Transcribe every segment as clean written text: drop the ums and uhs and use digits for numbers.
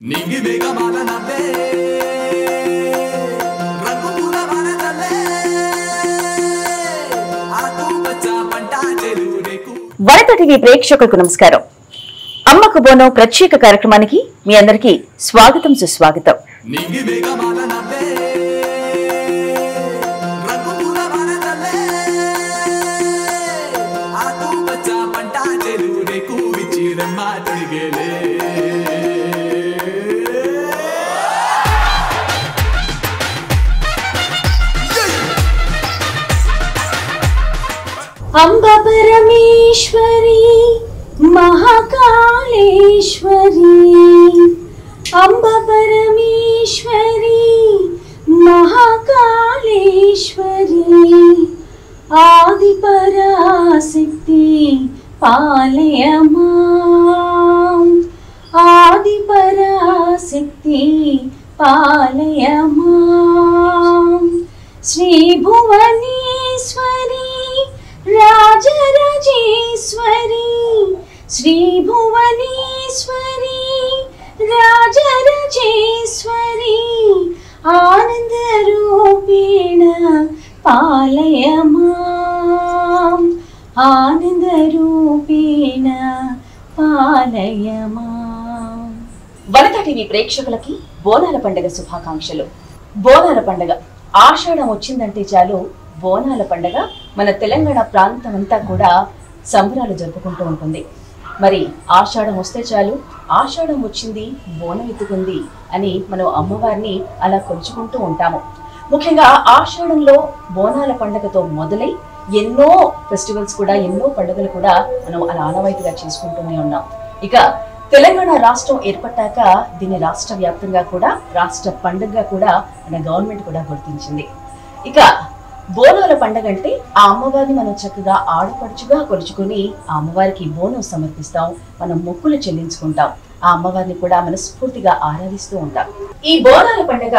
వరద టీవీ ప్రేక్షకులకు నమస్కారం. అమ్మకు బోనం ప్రత్యేక కార్యక్రమానికి మీ అందరికీ స్వాగతం సుస్వాగతం. अंब परमेश्वरी महाकालेश्वरी, अंब परमेश्वरी महाकालेश्वरी, आदि पराशक्ति पालय मां, आदि पराशक्ति पालय मां, श्री भुवनेश्वरी राजराजेश्वरी, श्री भुवनेश्वरी राजराजेश्वरी, आनंद रूपेण पालय मां, आनंद रूपेण पालय मां. వరద టీవీ ప్రేక్షకులకి బోనాల పండుగ శుభాకాంక్షలు. బోనాల పండుగ ఆషాఢం వచ్చిందంటే చాలు బోనాల పండుగ మన తెలంగాణ ప్రాంతం అంతా కూడా సంబరాలు జరుపుకుంటూ ఉంటుంది. మరి ఆషాఢం వస్తే చాలు ఆషాఢం వచ్చింది బోనం ఎత్తుకుంది అని మనం అమ్మవారిని అలా కొలుచుకుంటూ ఉంటాము. ముఖ్యంగా ఆషాఢంలో బోనాల పండుగతో మొదలై ఎన్నో ఫెస్టివల్స్ కూడా ఎన్నో పండుగలు కూడా మనం అలా ఆనవాయితీగా చేసుకుంటూనే ఉన్నాం. ఇక తెలంగాణ రాష్ట్రం ఏర్పడ్డాక దీన్ని రాష్ట్ర వ్యాప్తంగా కూడా రాష్ట్ర పండుగగా కూడా మన గవర్నమెంట్ కూడా గుర్తించింది. ఇక బోనాల పండుగ అంటే ఆ అమ్మవారిని మనం చక్కగా ఆడపడుచుగా కొలుచుకుని ఆ అమ్మవారికి బోనం సమర్పిస్తాం, మనం మొక్కులు చెల్లించుకుంటాం, ఆ అమ్మవారిని కూడా మనస్ఫూర్తిగా ఆరాధిస్తూ ఉంటాం. ఈ బోనాల పండుగ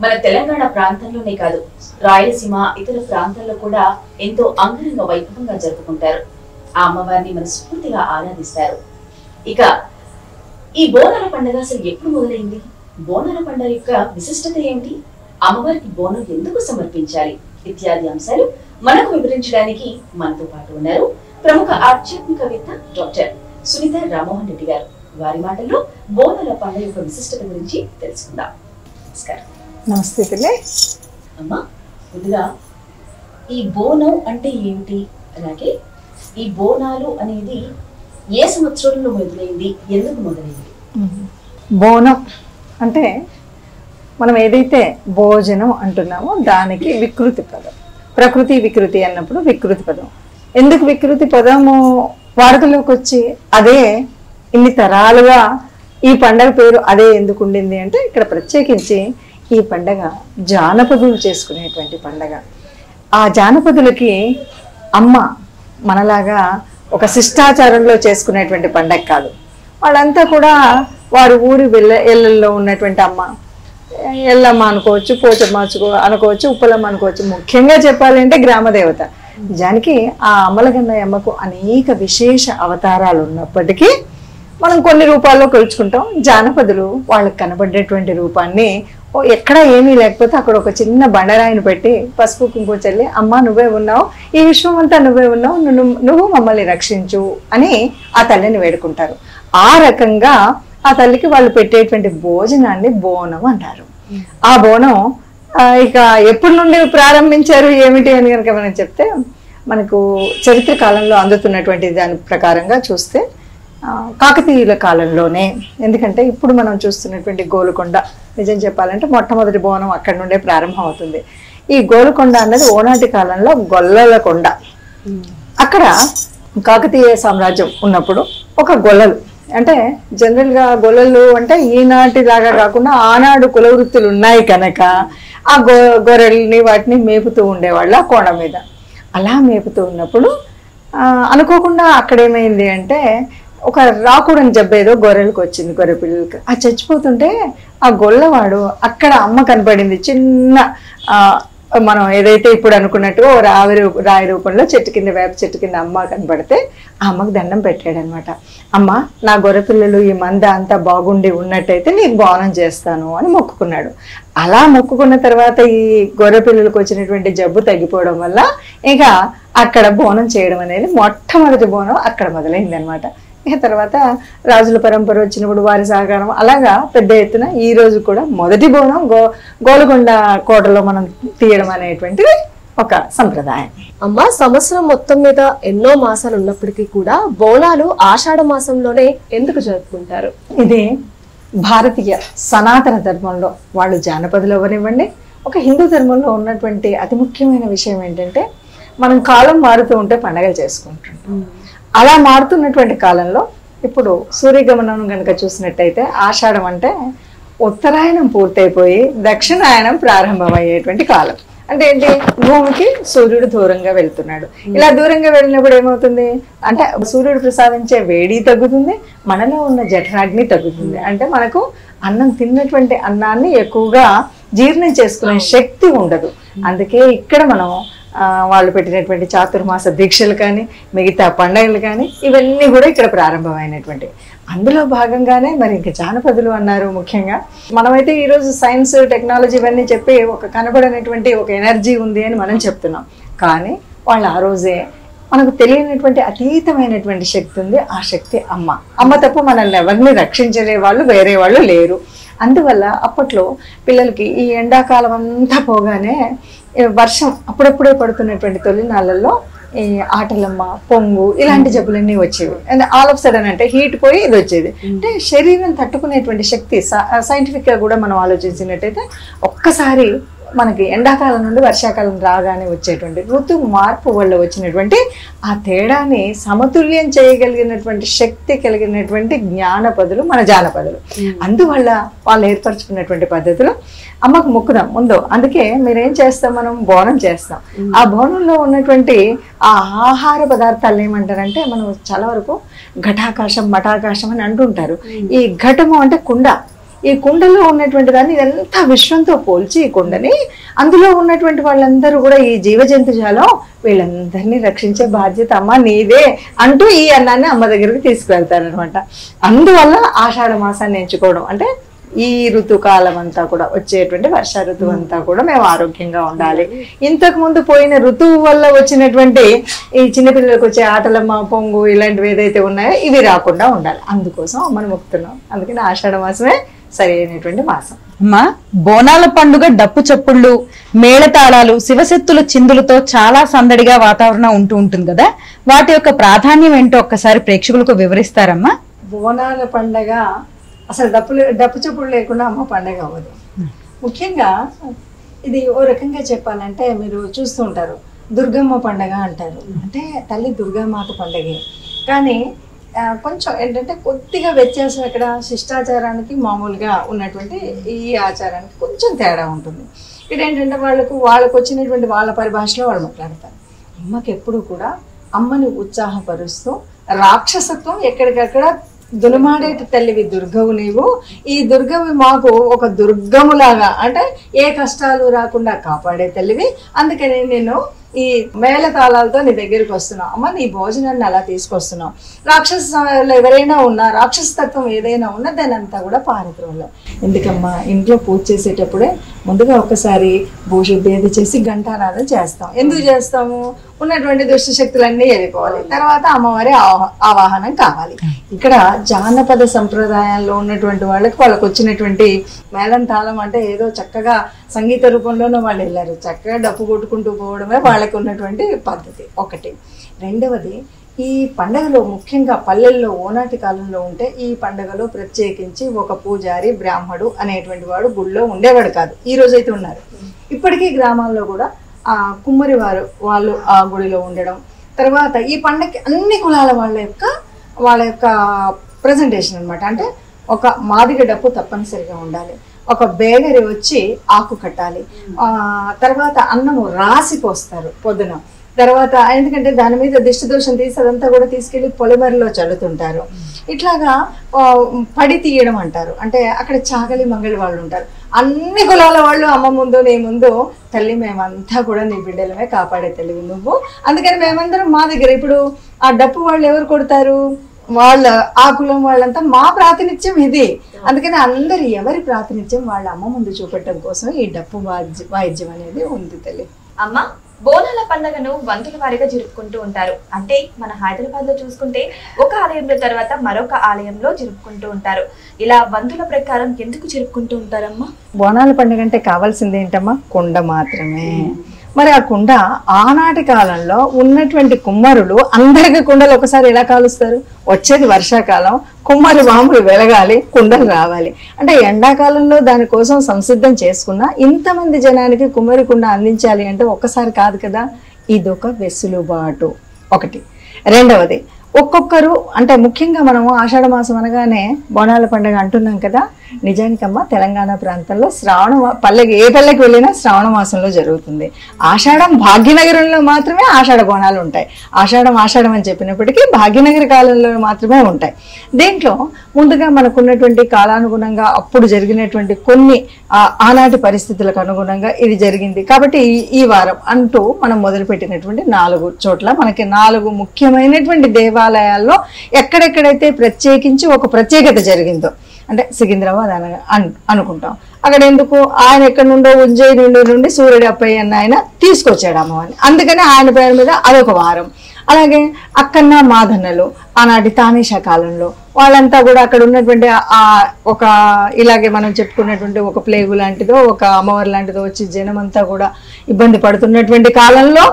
మన తెలంగాణ ప్రాంతంలోనే కాదు రాయలసీమ ఇతర ప్రాంతాల్లో కూడా ఎంతో అంగరంగ వైభవంగా జరుపుకుంటారు. ఆ అమ్మవారిని మనస్ఫూర్తిగా ఆరాధిస్తారు. ఇక ఈ బోనాల పండుగ అసలు ఎప్పుడు మొదలైంది, బోనాల పండుగ యొక్క విశిష్టత ఏంటి, అమ్మవారికి బోనం ఎందుకు సమర్పించాలి ఇత్యాది అంశాలు మనకు వివరించడానికి మనతో పాటు ఉన్నారు ప్రముఖ ఆధ్యాత్మికవేత్త డాక్టర్ సునీత రామ్మోహన్ రెడ్డి గారు. వారి మాటల్లో బోనాల పండుగ యొక్క విశిష్టత గురించి తెలుసుకుందాం. నమస్కారం. నమస్తే పిల్లే. అమ్మా, ముందుగా ఈ బోనం అంటే ఏమిటి, అలాగే ఈ బోనాలు అనేది ఏ సంవత్సరంలో మొదలైంది, ఎందుకు మొదలైంది? బోనం అంటే మనం ఏదైతే భోజనం అంటున్నామో దానికి వికృతి పదం. ప్రకృతి వికృతి అన్నప్పుడు వికృతి పదం. ఎందుకు వికృతి పదము వాడుకలోకి వచ్చి అదే ఇన్ని తరాలుగా ఈ పండగ పేరు అదే ఎందుకు ఉండింది అంటే ఇక్కడ ప్రత్యేకించి ఈ పండగ జానపదులు చేసుకునేటువంటి పండగ. ఆ జానపదులకి అమ్మ మనలాగా ఒక శిష్టాచారంలో చేసుకునేటువంటి పండగ కాదు. వాళ్ళంతా కూడా వారి ఊరి ఎల్లల్లో ఉన్నటువంటి అమ్మ, ఎల్లమ్మ అనుకోవచ్చు, పోచమ్మ అనుకోవచ్చు, ఉప్పలమ్మ అనుకోవచ్చు. ముఖ్యంగా చెప్పాలంటే గ్రామదేవత. నిజానికి ఆ అమ్మలగన్న అమ్మకు అనేక విశేష అవతారాలు ఉన్నప్పటికీ మనం కొన్ని రూపాల్లో కొలుచుకుంటాం. జానపదులు వాళ్ళకి కనబడేటువంటి రూపాన్ని ఎక్కడ ఏమీ లేకపోతే అక్కడ ఒక చిన్న బండరాయిని పెట్టి పసుపు కుంకుమ చల్లి అమ్మ నువ్వే ఉన్నావు, ఈ విశ్వం అంతా నువ్వే ఉన్నావు, నువ్వు మమ్మల్ని రక్షించు అని ఆ తల్లిని వేడుకుంటారు. ఆ రకంగా ఆ తల్లికి వాళ్ళు పెట్టేటువంటి భోజనాన్ని బోనం అంటారు. ఆ బోనం ఇక ఎప్పటి నుండి ప్రారంభించారు ఏమిటి అని కనుక మనం చెప్తే మనకు చరిత్ర కాలంలో అందుతున్నటువంటి దాని ప్రకారంగా చూస్తే కాకతీయుల కాలంలోనే. ఎందుకంటే ఇప్పుడు మనం చూస్తున్నటువంటి గోలుకొండ నిజం చెప్పాలంటే మొట్టమొదటి బోనం అక్కడి నుండే ప్రారంభం అవుతుంది. ఈ గోలుకొండ అన్నది ఓనాటి కాలంలో గొల్లల కొండ. అక్కడ కాకతీయ సామ్రాజ్యం ఉన్నప్పుడు ఒక గొల్లలు అంటే జనరల్గా గొల్లలు అంటే ఈనాటి లాగా కాకుండా ఆనాడు కుల వృత్తులు ఉన్నాయి కనుక ఆ గొర్రెల్ని వాటిని మేపుతూ ఉండేవాళ్ళు ఆ కొండ మీద. అలా మేపుతూ ఉన్నప్పుడు అనుకోకుండా అక్కడేమైంది అంటే ఒక రాకూడని జబ్బేదో గొర్రెలకు వచ్చింది, గొర్రె పిల్లలకి. చచ్చిపోతుంటే ఆ గొల్లవాడు అక్కడ అమ్మ కనపడింది, చిన్న మనం ఏదైతే ఇప్పుడు అనుకున్నట్టుగా ఓ రాయి రూపంలో చెట్టు కింద వేప చెట్టు కింద అమ్మ కనబడితే ఆ అమ్మకు దండం పెట్టాడు అనమాట. అమ్మ నా గొర్రెపిల్లలు ఈ మంద అంతా బాగుండి ఉన్నట్టయితే నీకు బోనం చేస్తాను అని మొక్కుకున్నాడు. అలా మొక్కుకున్న తర్వాత ఈ గొర్రెపిల్లలకు వచ్చినటువంటి జబ్బు తగ్గిపోవడం వల్ల ఇక అక్కడ బోనం చేయడం అనేది మొట్టమొదటి బోనం అక్కడ మొదలైంది అనమాట. ఇక తర్వాత రాజుల పరంపర వచ్చినప్పుడు వారి సహకారం అలాగా పెద్ద ఎత్తున ఈ రోజు కూడా మొదటి బోనం గోల్కొండ కోటలో మనం తీయడం అనేటువంటిది ఒక సంప్రదాయం. అమ్మ, సంవత్సరం మొత్తం మీద ఎన్నో మాసాలు ఉన్నప్పటికీ కూడా బోనాలు ఆషాఢ మాసంలోనే ఎందుకు జరుపుకుంటారు? ఇది భారతీయ సనాతన ధర్మంలో వాళ్ళు జానపదులు అవ్వనివ్వండి, ఒక హిందూ ధర్మంలో ఉన్నటువంటి అతి ముఖ్యమైన విషయం ఏంటంటే మనం కాలం మారుతూ ఉంటే పండగలు చేసుకుంటుంటాం. అలా మారుతున్నటువంటి కాలంలో ఇప్పుడు సూర్యగమనం కనుక చూసినట్టయితే ఆషాఢం అంటే ఉత్తరాయణం పూర్తయిపోయి దక్షిణాయనం ప్రారంభమయ్యేటువంటి కాలం. అంటే ఏంటి, భూమికి సూర్యుడు దూరంగా వెళ్తున్నాడు. ఇలా దూరంగా వెళ్ళినప్పుడు ఏమవుతుంది అంటే సూర్యుడు ప్రసాదించే వేడి తగ్గుతుంది, మనలో ఉన్న జఠరాగ్ని తగ్గుతుంది. అంటే మనకు అన్నం తిన్నటువంటి అన్నాన్ని ఎక్కువగా జీర్ణం చేసుకునే శక్తి ఉండదు. అందుకే ఇక్కడ మనం వాళ్ళు పెట్టినటువంటి చాతుర్మాస దీక్షలు కానీ మిగతా పండుగలు కానీ ఇవన్నీ కూడా ఇక్కడ ప్రారంభమైనటువంటి. అందులో భాగంగానే మరి ఇంకా జానపదులు అన్నారు. ముఖ్యంగా మనమైతే ఈరోజు సైన్స్ టెక్నాలజీ ఇవన్నీ చెప్పి ఒక కనబడనటువంటి ఒక ఎనర్జీ ఉంది అని మనం చెప్తున్నాం. కానీ వాళ్ళు ఆ రోజే మనకు తెలియనటువంటి అతీతమైనటువంటి శక్తి ఉంది. ఆ శక్తి అమ్మ తప్ప మనల్ని ఎవరిని రక్షించలే వాళ్ళు వేరే వాళ్ళు లేరు. అందువల్ల అప్పట్లో పిల్లలకి ఈ ఎండాకాలం అంతా పోగానే వర్షం అప్పుడప్పుడే పడుతున్నటువంటి తొలినాళ్ళల్లో ఈ ఆటలమ్మ, పొంగు ఇలాంటి జబ్బులన్నీ వచ్చేవి. అండ్ ఆల్ ఆఫ్ సడన్ అంటే హీట్ పోయి ఇది వచ్చేది. అంటే శరీరం తట్టుకునేటువంటి శక్తి సైంటిఫిక్ గా కూడా మనం ఆలోచించినట్టయితే ఒక్కసారి మనకి ఎండాకాలం నుండి వర్షాకాలం రాగానే వచ్చేటువంటి ఋతు మార్పు వల్ల వచ్చినటువంటి ఆ తేడాని సమతుల్యం చేయగలిగినటువంటి శక్తి కలిగినటువంటి జ్ఞానపదులు మన జానపదులు. అందువల్ల వాళ్ళు ఏర్పరచుకున్నటువంటి పద్ధతులు అమ్మకు మొక్కుదాం ముందు. అందుకే మీరేం చేస్తాం, మనం బోనం చేస్తాం. ఆ బోనంలో ఉన్నటువంటి ఆ ఆహార పదార్థాలు ఏమంటారంటే మనం చాలా వరకు ఘటాకాశం మఠాకాశం అని అంటుంటారు. ఈ ఘటము అంటే కుండ. ఈ కుండలో ఉన్నటువంటి దాన్ని ఇదంతా విశ్వంతో పోల్చి ఈ కుండని అందులో ఉన్నటువంటి వాళ్ళందరూ కూడా ఈ జీవజంతుజాలం వీళ్ళందరినీ రక్షించే బాధ్యత అమ్మ నీదే అంటూ ఈ అన్నాన్ని అమ్మ దగ్గరికి తీసుకువెళ్తారనమాట. అందువల్ల ఆషాఢ మాసాన్ని ఎంచుకోవడం అంటే ఈ ఋతుకాలం అంతా కూడా వచ్చేటువంటి వర్ష ఋతువు అంతా కూడా మేము ఆరోగ్యంగా ఉండాలి. ఇంతకు ముందు పోయిన ఋతువు వల్ల వచ్చినటువంటి ఈ చిన్నపిల్లలకు వచ్చే ఆటలమ్మ, పొంగు ఇలాంటివి ఏదైతే ఉన్నాయో ఇవి రాకుండా ఉండాలి. అందుకోసం మనం మొక్కుతున్నాం. అందుకని ఆషాఢ మాసమే సరి అయినటువంటి మాసం. అమ్మా, బోనాల పండుగ డప్పు చప్పుళ్ళు, మేళతాళాలు, శివశక్తుల చిందులతో చాలా సందడిగా వాతావరణం ఉంటూ ఉంటుంది కదా, వాటి యొక్క ప్రాధాన్యం ఏంటో ఒక్కసారి ప్రేక్షకులకు వివరిస్తారమ్మా? బోనాల పండగ అసలు డప్పు చప్పుడు లేకుండా అమ్మ పండగ అవ్వదు. ముఖ్యంగా ఇది ఓ రకంగా చెప్పాలంటే మీరు చూస్తూ ఉంటారు దుర్గమ్మ పండగ అంటారు. అంటే తల్లి దుర్గామాత పండగే. కానీ కొంచెం ఏంటంటే కొద్దిగా వ్యత్యాసం ఇక్కడ శిష్టాచారానికి మామూలుగా ఉన్నటువంటి ఈ ఆచారానికి కొంచెం తేడా ఉంటుంది. ఇక్కడ ఏంటంటే వాళ్ళకు వచ్చినటువంటి వాళ్ళ పరిభాషలో వాళ్ళు మాట్లాడతారు. అమ్మకి ఎప్పుడు కూడా అమ్మని ఉత్సాహపరుస్తూ రాక్షసత్వం ఎక్కడికక్కడ దులమాడేటి తల్లివి దుర్గవు నీవు, ఈ దుర్గవి మాకు ఒక దుర్గములాగా అంటే ఏ కష్టాలు రాకుండా కాపాడే తల్లివి, అందుకని నేను ఈ మేళతాళాలతో నీ దగ్గరికి వస్తున్నావు అమ్మ, నీ భోజనాన్ని అలా తీసుకొస్తున్నావు. రాక్షసులు ఎవరైనా ఉన్నా, రాక్షస తత్వం ఏదైనా ఉన్నా దాని అంతా కూడా పారద్రోలం. ఎందుకమ్మా, ఇంట్లో పూజ చేసేటప్పుడే ముందుగా ఒకసారి భూశుద్ధి ఏది చేసి ఘంటానాదం చేస్తాం. ఎందుకు చేస్తాము, ఉన్నటువంటి దుష్ట శక్తులన్నీ వెళ్ళిపోవాలి, తర్వాత అమ్మవారి ఆవాహనం కావాలి. ఇక్కడ జానపద సంప్రదాయాల్లో ఉన్నటువంటి వాళ్ళకి వచ్చినటువంటి మేళం తాళం అంటే ఏదో చక్కగా సంగీత రూపంలోనే వాళ్ళు వెళ్ళారు. చక్కగా డప్పు కొట్టుకుంటూ పోవడమే వాళ్ళకి ఉన్నటువంటి పద్ధతి ఒకటి. రెండవది, ఈ పండగలో ముఖ్యంగా పల్లెల్లో ఓనాటి కాలంలో ఉంటే ఈ పండగలో ప్రత్యేకించి ఒక పూజారి బ్రాహ్మడు అనేటువంటి వాడు గుళ్ళో ఉండేవాడు కాదు. ఈ రోజైతే ఉన్నారు. ఇప్పటికీ గ్రామాల్లో కూడా ఆ కుమ్మరి వాళ్ళు ఆ గుడిలో ఉండడం. తర్వాత ఈ పండగకి అన్ని కులాల వాళ్ళ యొక్క ప్రజెంటేషన్ అనమాట. అంటే ఒక మాదిగ డప్పు తప్పనిసరిగా ఉండాలి, ఒక బేగరి వచ్చి ఆకు కట్టాలి, తర్వాత అన్నము రాసి పోస్తారు పొద్దున, తర్వాత ఎందుకంటే దాని మీద దిష్టి దోషం తీసి అదంతా కూడా తీసుకెళ్లి పొలిమరిలో చల్లుతుంటారు. ఇట్లాగా పడి తీయడం అంటారు. అంటే అక్కడ చాగలి మంగళి వాళ్ళు ఉంటారు. అన్ని కులాల వాళ్ళు అమ్మ ముందు నీ ముందు తల్లి మేమంతా కూడా నీ బిడ్డలమే, కాపాడే తల్లివి నువ్వు. అందుకని మేమందరం మా దగ్గర ఇప్పుడు ఆ డప్పు వాళ్ళు ఎవరు కొడతారు, వాళ్ళ ఆ కులం వాళ్ళంతా మా ప్రాతినిధ్యం ఇది. అందుకని అందరు ఎవరి ప్రాతినిధ్యం వాళ్ళ అమ్మ ముందు చూపెట్టడం కోసం ఈ డప్పు వాయిద్యం అనేది ఉంది తల్లి. అమ్మ, బోనాల పండుగను వంతుల వారిగా జరుపుకుంటూ ఉంటారు. అంటే మన హైదరాబాద్ లో చూసుకుంటే ఒక ఆలయంలో తర్వాత మరొక ఆలయంలో జరుపుకుంటూ ఉంటారు. ఇలా వంతుల ప్రకారం ఎందుకు జరుపుకుంటూ ఉంటారమ్మా? బోనాల పండుగ అంటే కావాల్సింది ఏంటమ్మా? కుండ మాత్రమే. మరి ఆ కుండ ఆనాటి కాలంలో ఉన్నటువంటి కుమ్మరులు అందరికి కుండలు ఒకసారి ఎలా కాలుస్తారు? వచ్చేది వర్షాకాలం, కుమ్మరి మామూలు వెలగాలి, కుండలు రావాలి. అంటే ఎండాకాలంలో దానికోసం సంసిద్ధం చేసుకున్నా ఇంతమంది జనానికి కుమ్మరి కుండ అందించాలి అంటే ఒక్కసారి కాదు కదా. ఇదొక వెసులుబాటు ఒకటి. రెండవది, ఒక్కొక్కరు అంటే ముఖ్యంగా మనము ఆషాఢ మాసం అనగానే బోనాల పండుగ అంటున్నాం కదా. నిజానికమ్మ తెలంగాణ ప్రాంతంలో పల్లెకి ఏ పల్లెకి వెళ్ళినా శ్రావణ మాసంలో జరుగుతుంది. ఆషాఢం భాగ్యనగరంలో మాత్రమే ఆషాఢ బోనాలు ఉంటాయి. ఆషాఢం అని చెప్పినప్పటికీ భాగ్యనగర కాలంలో మాత్రమే ఉంటాయి. దీంట్లో ముందుగా మనకున్నటువంటి కాలానుగుణంగా అప్పుడు జరిగినటువంటి కొన్ని ఆనాటి పరిస్థితులకు అనుగుణంగా ఇది జరిగింది కాబట్టి ఈ వారం అంటూ మనం మొదలుపెట్టినటువంటి 4 చోట్ల మనకి 4 ముఖ్యమైనటువంటి దేవాలయాల్లో ఎక్కడెక్కడైతే ప్రత్యేకించి ఒక ప్రత్యేకత జరిగిందో, అంటే సికింద్రాబాద్ అనుకుంటాం. అక్కడ ఎందుకు? ఆయన ఎక్కడి నుండో ఉజ్జయిని నుండి సూర్యుడి అప్పయ్య అన్న ఆయన తీసుకొచ్చాడు అమ్మవారిని. అందుకని ఆయన పేరు మీద అదొక వారం. అలాగే అక్కన్న మాధన్నలు ఆనాటి తానీషా కాలంలో వాళ్ళంతా కూడా అక్కడ ఉన్నటువంటి ఒక ఇలాగే మనం చెప్పుకున్నటువంటి ఒక ప్లేగు లాంటిదో ఒక అమ్మవారి లాంటిదో వచ్చి జనమంతా కూడా ఇబ్బంది పడుతున్నటువంటి కాలంలో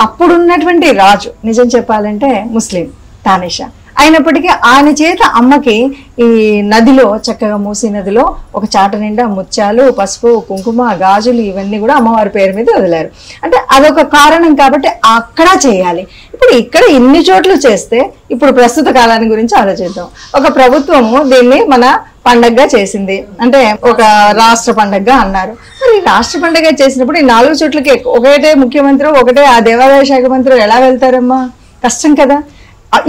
అప్పుడున్నటువంటి రాజు, నిజం చెప్పాలంటే ముస్లిం తానీషా అయినప్పటికీ ఆయన చేత అమ్మకి ఈ నదిలో చక్కగా మూసీ నదిలో ఒక చాట నిండా ముత్యాలు, పసుపు, కుంకుమ, గాజులు ఇవన్నీ కూడా అమ్మవారి పేరు మీద వదిలారు. అంటే అదొక కారణం కాబట్టి అక్కడ చేయాలి. ఇప్పుడు ఇక్కడ ఇన్ని చోట్ల చేస్తే ఇప్పుడు ప్రస్తుత కాలాన్ని గురించి ఆలోచిద్దాం. ఒక ప్రభుత్వము దీన్ని మన పండగగా చేసింది, అంటే ఒక రాష్ట్ర పండగగా అన్నారు. మరి రాష్ట్ర పండగ చేసినప్పుడు ఈ 4 చోట్లకి ఒకటే ముఖ్యమంత్రి ఒకటే ఆ దేవాదాయ శాఖ మంత్రి ఎలా వెళ్తారమ్మా? కష్టం కదా.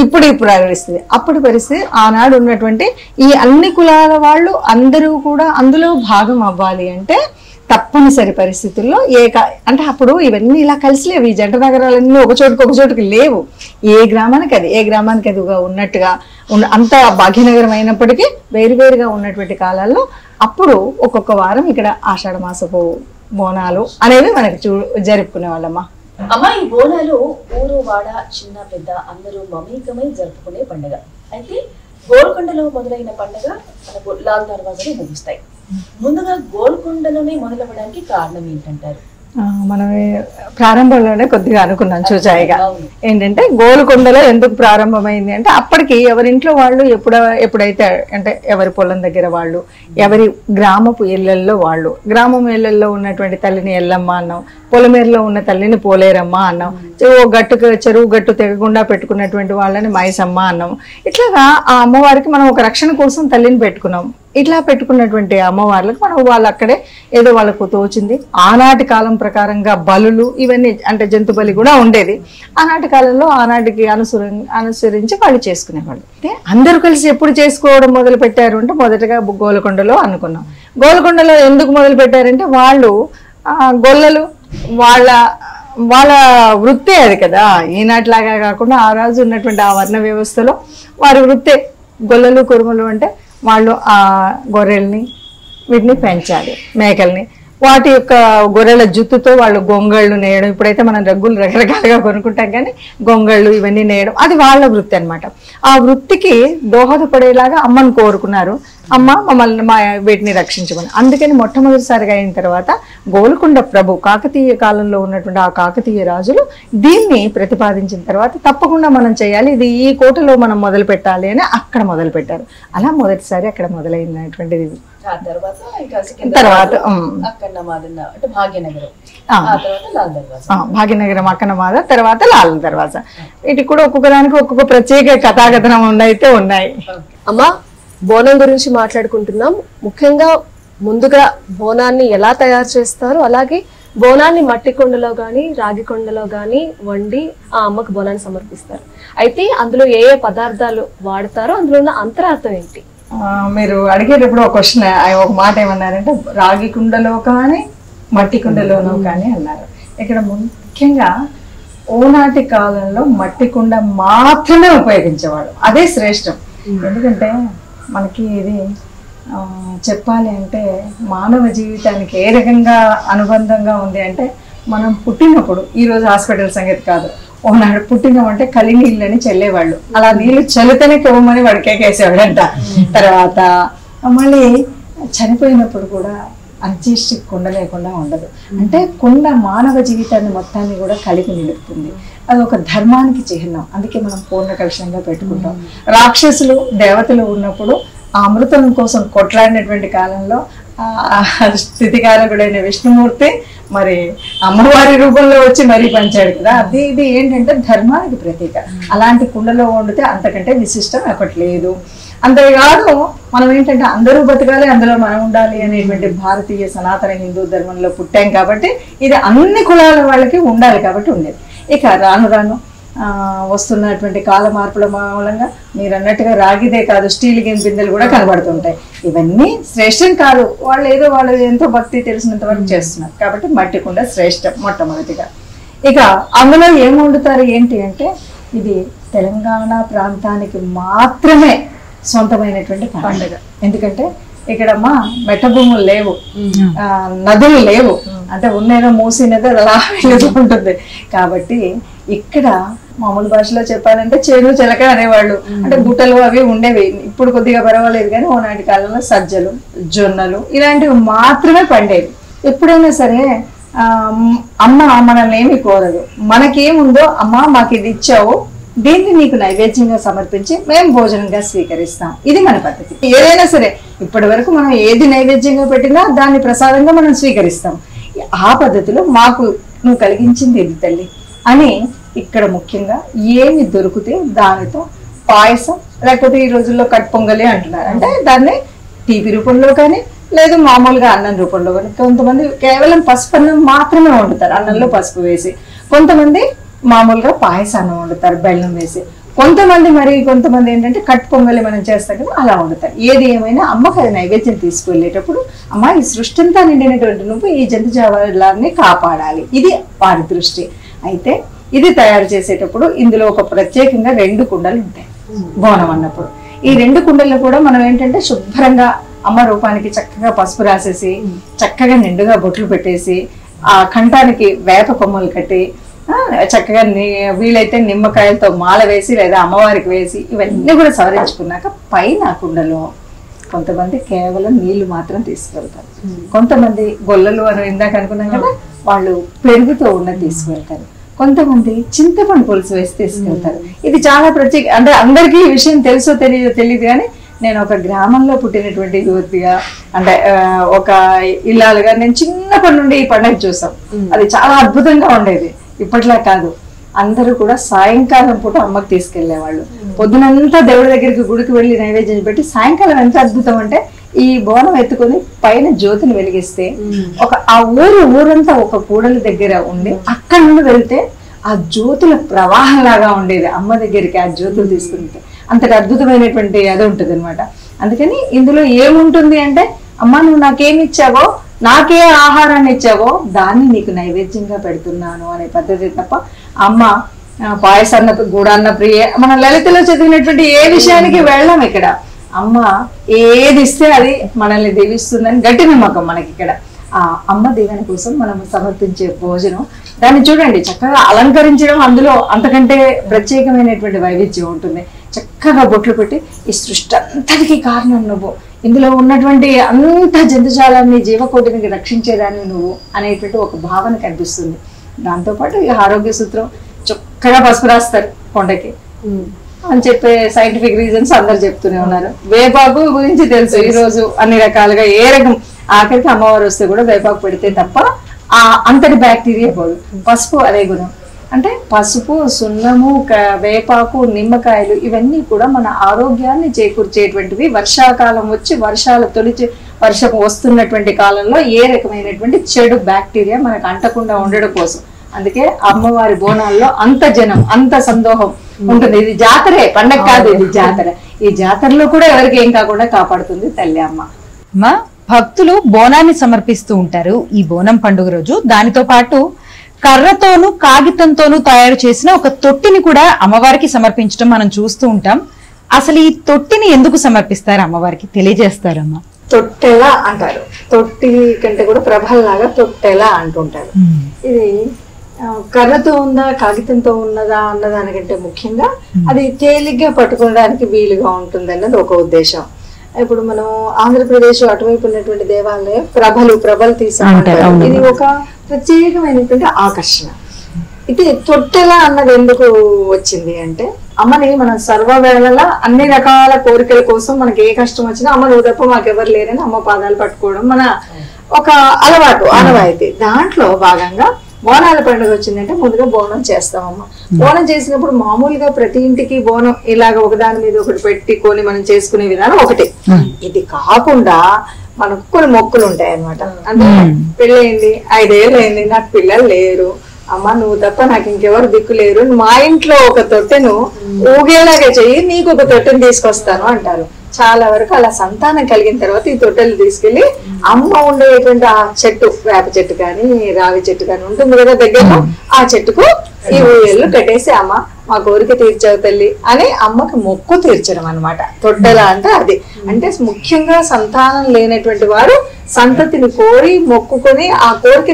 ఇప్పుడు పరిస్థితి అప్పుడు పరిస్థితి ఆనాడు ఉన్నటువంటి ఈ అన్ని కులాల వాళ్ళు అందరూ కూడా అందులో భాగం అవ్వాలి అంటే తప్పనిసరి పరిస్థితుల్లో అంటే అప్పుడు ఇవన్నీ ఇలా కలిసి లేవు. ఈ జంట నగరాలన్నీ ఒక చోటుకి లేవు. ఏ గ్రామానికి అదిగా ఉన్నట్టుగా అంత భాగ్యనగరం అయినప్పటికీ వేరువేరుగా ఉన్నటువంటి కాలాల్లో అప్పుడు ఒక్కొక్క వారం ఇక్కడ ఆషాఢ మాసపు బోనాలు అనేవి మనకి జరుపుకునే వాళ్ళమ్మా. అమ్మ, ఈ బోనాలు ఊరు వాడ చిన్న పెద్ద అందరూ మమేకమై జరుపుకునే పండుగ. అయితే గోల్కొండలో మొదలైన పండుగ మనకు లాల్ దర్వాజాలో ముగుస్తాయి. ముందుగా గోల్కొండలోనే మొదలవ్వడానికి కారణం ఏంటంటారు? మనం ప్రారంభంలోనే కొద్దిగా అనుకున్నాం చూచాయిగా. ఏంటంటే గోల్కొండలో ఎందుకు ప్రారంభమైంది అంటే అప్పటికి ఎవరింట్లో వాళ్ళు ఎప్పుడైతే అంటే ఎవరి పొలం దగ్గర వాళ్ళు, ఎవరి గ్రామపు ఇళ్లల్లో వాళ్ళు, గ్రామం ఇళ్లల్లో ఉన్నటువంటి తల్లిని ఎల్లమ్మ అన్నాం, పొలమేరులో ఉన్న తల్లిని పోలేరమ్మ అన్నాం, చెరువు గట్టు తెగకుండా పెట్టుకున్నటువంటి వాళ్ళని మైసమ్మ అన్నాం. ఇట్లాగా ఆ అమ్మవారికి మనం ఒక రక్షణ కోసం తల్లిని పెట్టుకున్నాం. ఇట్లా పెట్టుకున్నటువంటి అమ్మవార్లకు మనం వాళ్ళు అక్కడే ఏదో వాళ్ళకు తోచింది. ఆనాటి కాలం ప్రకారంగా బలులు ఇవన్నీ అంటే జంతు బలి కూడా ఉండేది. ఆనాటి కాలంలో ఆనాటికి అనుసరించి వాళ్ళు చేసుకునేవాళ్ళు. అయితే అందరూ కలిసి ఎప్పుడు చేసుకోవడం మొదలు పెట్టారు అంటే మొదటగా గోల్కొండలో అనుకున్నాం. గోల్కొండలో ఎందుకు మొదలు పెట్టారంటే వాళ్ళు గొల్లలు వాళ్ళ వృత్తే అది కదా. ఈనాటిలాగా కాకుండా ఆ రోజు ఉన్నటువంటి ఆ వర్ణ వ్యవస్థలో వారి వృత్తే గొల్లలు కురుమలు. అంటే వాళ్ళు ఆ గొర్రెల్ని వీటిని పెంచాలి, మేకల్ని. వాటి యొక్క గొర్రెల జుత్తుతో వాళ్ళు గొంగళ్ళు నేయడం, ఇప్పుడైతే మనం రగ్గులు రకరకాలుగా కొనుక్కుంటాం కానీ గొంగళ్ళు ఇవన్నీ నేయడం అది వాళ్ళ వృత్తి అనమాట. ఆ వృత్తికి దోహదపడేలాగా అమ్మను కోరుకున్నారు. అమ్మ మమ్మల్ని వీటిని రక్షించమని. అందుకని మొట్టమొదటిసారిగా అయిన తర్వాత గోల్కొండ ప్రభు కాకతీయ కాలంలో ఉన్నటువంటి ఆ కాకతీయ రాజులు దీన్ని ప్రతిపాదించిన తర్వాత తప్పకుండా మనం చేయాలి, ఇది ఈ కోటలో మనం మొదలు పెట్టాలి అని అక్కడ మొదలు పెట్టారు. అలా మొదటిసారి అక్కడ మొదలైనటువంటిది. తర్వాత భాగ్యనగరం అక్కన్నమాద, తర్వాత లాల్ దర్వాజా. వీటికి కూడా ఒక్కొక్క దానికి ఒక్కొక్క ప్రత్యేక కథాకథనం ఉన్నాయి. అమ్మా, బోనం గురించి మాట్లాడుకుంటున్నాం. ముఖ్యంగా ముందుగా బోనాన్ని ఎలా తయారు చేస్తారు, అలాగే బోనాన్ని మట్టి కుండలో గాని రాగి కుండలో గాని వండి ఆ అమ్మకు బోనాన్ని సమర్పిస్తారు. అయితే అందులో ఏ ఏ పదార్థాలు వాడతారో అందులో ఉన్న అంతరార్థం ఏంటి? మీరు అడిగేటప్పుడు ఒక క్వశ్చన్, ఒక మాట ఏమన్నారంటే రాగి కుండలో కానీ మట్టి కుండలోనూ కానీ అన్నారు. ఇక్కడ ముఖ్యంగా ఓనాటి కాలంలో మట్టి కుండ మాత్రమే ఉపయోగించేవాడు, అదే శ్రేష్టం. ఎందుకంటే మనకి ఇది చెప్పాలి అంటే మానవ జీవితానికి ఏ రకంగా అనుబంధంగా ఉంది అంటే, మనం పుట్టినప్పుడు ఈరోజు హాస్పిటల్ సంగతి కాదు, ఓనాడు పుట్టినామంటే కలి నీళ్ళని చల్లేవాళ్ళు, అలా నీళ్ళు చల్లితేనే కెవ్వమని వాడు కేకేసేవాడంట. తర్వాత మళ్ళీ చనిపోయినప్పుడు కూడా అంత్యేష్టి కుండ లేకుండా ఉండదు. అంటే కుండ మానవ జీవితాన్ని మొత్తాన్ని కూడా కలిపి నిలుపుతుంది. అది ఒక ధర్మానికి చిహ్నం, అందుకే మనం పూర్ణ కలశంగా పెట్టుకుంటాం. రాక్షసులు దేవతలు ఉన్నప్పుడు ఆ అమృతం కోసం కొట్లాడినటువంటి కాలంలో స్థితికారకుడైన విష్ణుమూర్తి మరి అమ్మవారి రూపంలో వచ్చి మరీ పంచాడు కదా. ఇది ఏంటంటే ధర్మానికి ప్రతీక. అలాంటి కుండలో వండితే అంతకంటే విశిష్టం ఒకటి లేదు. అంతేకాదు మనం ఏంటంటే అందరూ బతకాలి, అందులో మనం ఉండాలి అనేటువంటి భారతీయ సనాతన హిందూ ధర్మంలో పుట్టాం కాబట్టి ఇది అన్ని కులాల వాళ్ళకి ఉండాలి కాబట్టి ఉండేది. ఇక రాను రాను వస్తున్నటువంటి కాల మార్పుల మూలంగా మీరు అన్నట్టుగా రాగిదే కాదు, స్టీల్ గిన్నె బిందెలు కూడా కనబడుతుంటాయి. ఇవన్నీ శ్రేష్టం కాదు, వాళ్ళు ఎంతో భక్తి తెలిసినంత వరకు చేస్తున్నారు కాబట్టి మట్టి కుండ శ్రేష్టం మొట్టమొదటిగా. ఇక అందులో ఏం వండుతారు ఏంటి అంటే, ఇది తెలంగాణ ప్రాంతానికి మాత్రమే సొంతమైనటువంటి పండుగ. ఎందుకంటే ఇక్కడ మెట్ట భూములు లేవు, నదులు లేవు, అంటే ఉన్నేదో మూసి నది అలా వెళ్తూ ఉంటుంది కాబట్టి ఇక్కడ మామూలు భాషలో చెప్పాలంటే చేను చెలక అనేవాళ్ళు. అంటే గుట్టలు అవి ఉండేవి, ఇప్పుడు కొద్దిగా పర్వాలేదు కానీ ఓనాటి కాలంలో సజ్జలు జొన్నలు ఇలాంటివి మాత్రమే పండేవి. ఎప్పుడైనా సరే అమ్మ మనల్ని ఏమి కోరదు, మనకేముందో అమ్మ మాకు ఇది ఇచ్చావు, దీన్ని నీకు నైవేద్యంగా సమర్పించి మేము భోజనంగా స్వీకరిస్తాం. ఇది మన పద్ధతి. ఏదైనా సరే ఇప్పటి వరకు మనం ఏది నైవేద్యంగా పెట్టినా దాన్ని ప్రసాదంగా మనం స్వీకరిస్తాం. ఆ పద్ధతిలో మాకు నువ్వు కలిగించింది ఇది తల్లి అని ఇక్కడ ముఖ్యంగా ఏమి దొరికితే దానితో పాయసం, లేకపోతే ఈ రోజుల్లో కట్ పొంగలి అంటున్నారు, అంటే దాన్ని తీపి రూపంలో కానీ లేదు మామూలుగా అన్నం రూపంలో కానీ. కొంతమంది కేవలం పసుపు అన్నం మాత్రమే వండుతారు, అన్నంలో పసుపు వేసి. కొంతమంది మామూలుగా పాయసాన్ని వండుతారు బెల్లం వేసి. కొంతమంది ఏంటంటే కట్ పొంగలి మనం చేస్తాం కదా అలా వండుతారు. ఏది ఏమైనా అమ్మకి అది నైవేద్యం తీసుకువెళ్ళేటప్పుడు అమ్మ ఈ సృష్టి అంతా నిండినటువంటి నువ్వు ఈ జంతు జాలాన్ని కాపాడాలి, ఇది వారి దృష్టి. అయితే ఇది తయారు చేసేటప్పుడు ఇందులో ఒక ప్రత్యేకంగా 2 కుండలు ఉంటాయి బోనం అన్నప్పుడు. ఈ 2 కుండల్లో కూడా మనం ఏంటంటే శుభ్రంగా అమ్మ రూపానికి చక్కగా పసుపు రాసేసి చక్కగా నిండుగా బొట్లు పెట్టేసి ఆ కంఠానికి వేప కొమ్మలు కట్టి చక్కగా వీలైతే నిమ్మకాయలతో మాల వేసి లేదా అమ్మవారికి వేసి ఇవన్నీ కూడా సవరించుకున్నాక పైన కుండలో కొంతమంది కేవలం నీళ్లు మాత్రం తీసుకెళ్తారు, కొంతమంది గొల్లలు అని ఇందాక అనుకున్నాం కదా వాళ్ళు పెరుగుతో ఉన్నది తీసుకువెళ్తారు, కొంతమంది చింతపండు పులుసు వేసి తీసుకెళ్తారు. ఇది చాలా ప్రత్యేక, అంటే అందరికీ ఈ విషయం తెలుసో తెలియదు కానీ నేను ఒక గ్రామంలో పుట్టినటువంటి యువతిగా, అంటే ఒక ఇల్లాలుగా నేను చిన్నప్పటి నుండి ఈ పండుగ చూసాం. అది చాలా అద్భుతంగా ఉండేది. ఇప్పట్లా కాదు, అందరూ కూడా సాయంకాలం పూట అమ్మకి తీసుకెళ్లేవాళ్ళు. పొద్దునంతా దేవుడి దగ్గరికి గుడికి వెళ్ళి నైవేద్యం పెట్టి సాయంకాలం ఎంత అద్భుతం అంటే ఈ బోనం ఎత్తుకొని పైన జ్యోతిని వెలిగిస్తే ఆ ఊరంతా ఒక కూడల దగ్గర ఉండి అక్కడ నుండి వెళ్తే ఆ జ్యోతుల ప్రవాహం లాగా ఉండేది. అమ్మ దగ్గరికి ఆ జ్యోతులు తీసుకుంటే అంతటి అద్భుతమైనటువంటి అది ఉంటుంది అనమాట. అందుకని ఇందులో ఏముంటుంది అంటే, అమ్మ నువ్వు నాకేమి ఇచ్చావో, నాకే ఆహారాన్ని ఇచ్చావో దాన్ని నీకు నైవేద్యంగా పెడుతున్నాను అనే పద్ధతి తప్ప అమ్మ పాయసాన్న గూడాన్న ప్రియ మన లలితలో చదివినటువంటి ఏ విషయానికి వెళ్ళాం. ఇక్కడ అమ్మ ఏది ఇస్తే అది మనల్ని దీవిస్తుందని గట్టి నమ్మకం మనకి. ఇక్కడ ఆ అమ్మ దీవెన కోసం మనం సమర్పించే భోజనం దాన్ని చూడండి చక్కగా అలంకరించడం, అందులో అంతకంటే ప్రత్యేకమైనటువంటి వైవిధ్యం ఉంటుంది. చక్కగా బొట్లు పెట్టి ఈ సృష్టి అంతటికి కారణం నువ్వు, ఇందులో ఉన్నటువంటి అంత జంతుజాలాన్ని జీవకోటిని రక్షించేదాన్ని నువ్వు అనేటువంటి ఒక భావన కనిపిస్తుంది. దాంతోపాటు ఈ ఆరోగ్య సూత్రం చక్కగా పసుపు రాస్తారు కొండకి అని చెప్పే సైంటిఫిక్ రీజన్స్ అందరు చెప్తూనే ఉన్నారు. వేపాకు గురించి తెలుసు ఈ రోజు అన్ని రకాలుగా ఏ రకం, ఆఖరికి అమ్మవారు వస్తే కూడా వేపాకు పెడితే తప్ప ఆ అంతటి బ్యాక్టీరియా పోదు. పసుపు అదే గుణం. అంటే పసుపు, సున్నము, వేపాకు, నిమ్మకాయలు ఇవన్నీ కూడా మన ఆరోగ్యాన్ని చేకూర్చేటువంటివి. వర్షాకాలం వచ్చి వర్షాల తొలిచి వర్షం వస్తున్నటువంటి కాలంలో ఏ రకమైనటువంటి చెడు బ్యాక్టీరియా మనకు అంటకుండా ఉండడం కోసం. అందుకే అమ్మవారి బోనాల్లో అంత జనం, అంత సందోహం ఉంటుంది. ఇది జాతరే, పండగ కాదు, ఇది జాతర. ఈ జాతరలో కూడా ఎవరికి ఏం కాకుండా కాపాడుతుంది తల్లి అమ్మ. అమ్మా, భక్తులు బోనాన్ని సమర్పిస్తూ ఉంటారు ఈ బోనం పండుగ రోజు. దానితో పాటు కర్రతోనూ కాగితంతోనూ తయారు చేసిన ఒక తొట్టిని కూడా అమ్మవారికి సమర్పించడం మనం చూస్తూ ఉంటాం. అసలు ఈ తొట్టిని ఎందుకు సమర్పిస్తారు అమ్మవారికి తెలియజేస్తారమ్మా? తొట్టెల అంటారు. తొట్టి కంటే కూడా ప్రభల్లాగా తొట్టెల అంటుంటారు. ఇది కర్రతో ఉందా కాగితంతో ఉన్నదా అన్నదానికంటే ముఖ్యంగా అది తేలిగ్గా పట్టుకోవడానికి వీలుగా ఉంటుంది అన్నది ఒక ఉద్దేశం. ఇప్పుడు మనం ఆంధ్రప్రదేశ్ అటువైపు ఉన్నటువంటి దేవాలయం ప్రభలు తీసుకుంటారు. ఇది ఒక ప్రత్యేకమైనటువంటి ఆకర్షణ. ఇది తొట్టెల అన్నది ఎందుకు వచ్చింది అంటే, అమ్మని మనం సర్వవేళలా అన్ని రకాల కోరికల కోసం మనకి ఏ కష్టం వచ్చినా అమ్మ నువ్వు తప్ప మాకెవరు లేరని అమ్మ పాదాలు పట్టుకోవడం మన ఒక అలవాటు, ఆనవాయితీ. దాంట్లో భాగంగా బోనాల పండుగ వచ్చిందంటే ముందుగా బోనం చేస్తామమ్మ. బోనం చేసినప్పుడు మామూలుగా ప్రతి ఇంటికి బోనం ఇలాగ ఒకదాని మీద ఒకటి పెట్టుకొని మనం చేసుకునే విధానం ఒకటి. ఇది కాకుండా మనకు కొన్ని మొక్కులు ఉంటాయి అన్నమాట. అంటే పెళ్ళయింది, 5 ఏళ్ళు అయింది, నాకు పిల్లలు లేరు, అమ్మ నువ్వు తప్ప నాకు ఇంకెవరు దిక్కు లేరు, మా ఇంట్లో ఒక తొట్టెను ఊగేలాగా చెయ్యి, నీకు ఒక తొట్టెను తీసుకొస్తాను అంటారు. చాలా వరకు అలా సంతానం కలిగిన తర్వాత ఈ తొట్టెలు తీసుకెళ్లి అమ్మ ఉండేటువంటి ఆ చెట్టు, వేప చెట్టు కానీ రావి చెట్టు కానీ ఉంటుంది కదా దగ్గరలో, ఆ చెట్టుకు ఈ ఊయళ్ళు కట్టేసి అమ్మ మా కోరిక తీర్చావు తల్లి అని అమ్మకి మొక్కు తీర్చడం అన్నమాట. తొట్టెల అంటే అది. అంటే ముఖ్యంగా సంతానం లేనటువంటి వారు సంతతిని కోరి మొక్కుకొని ఆ కోరిక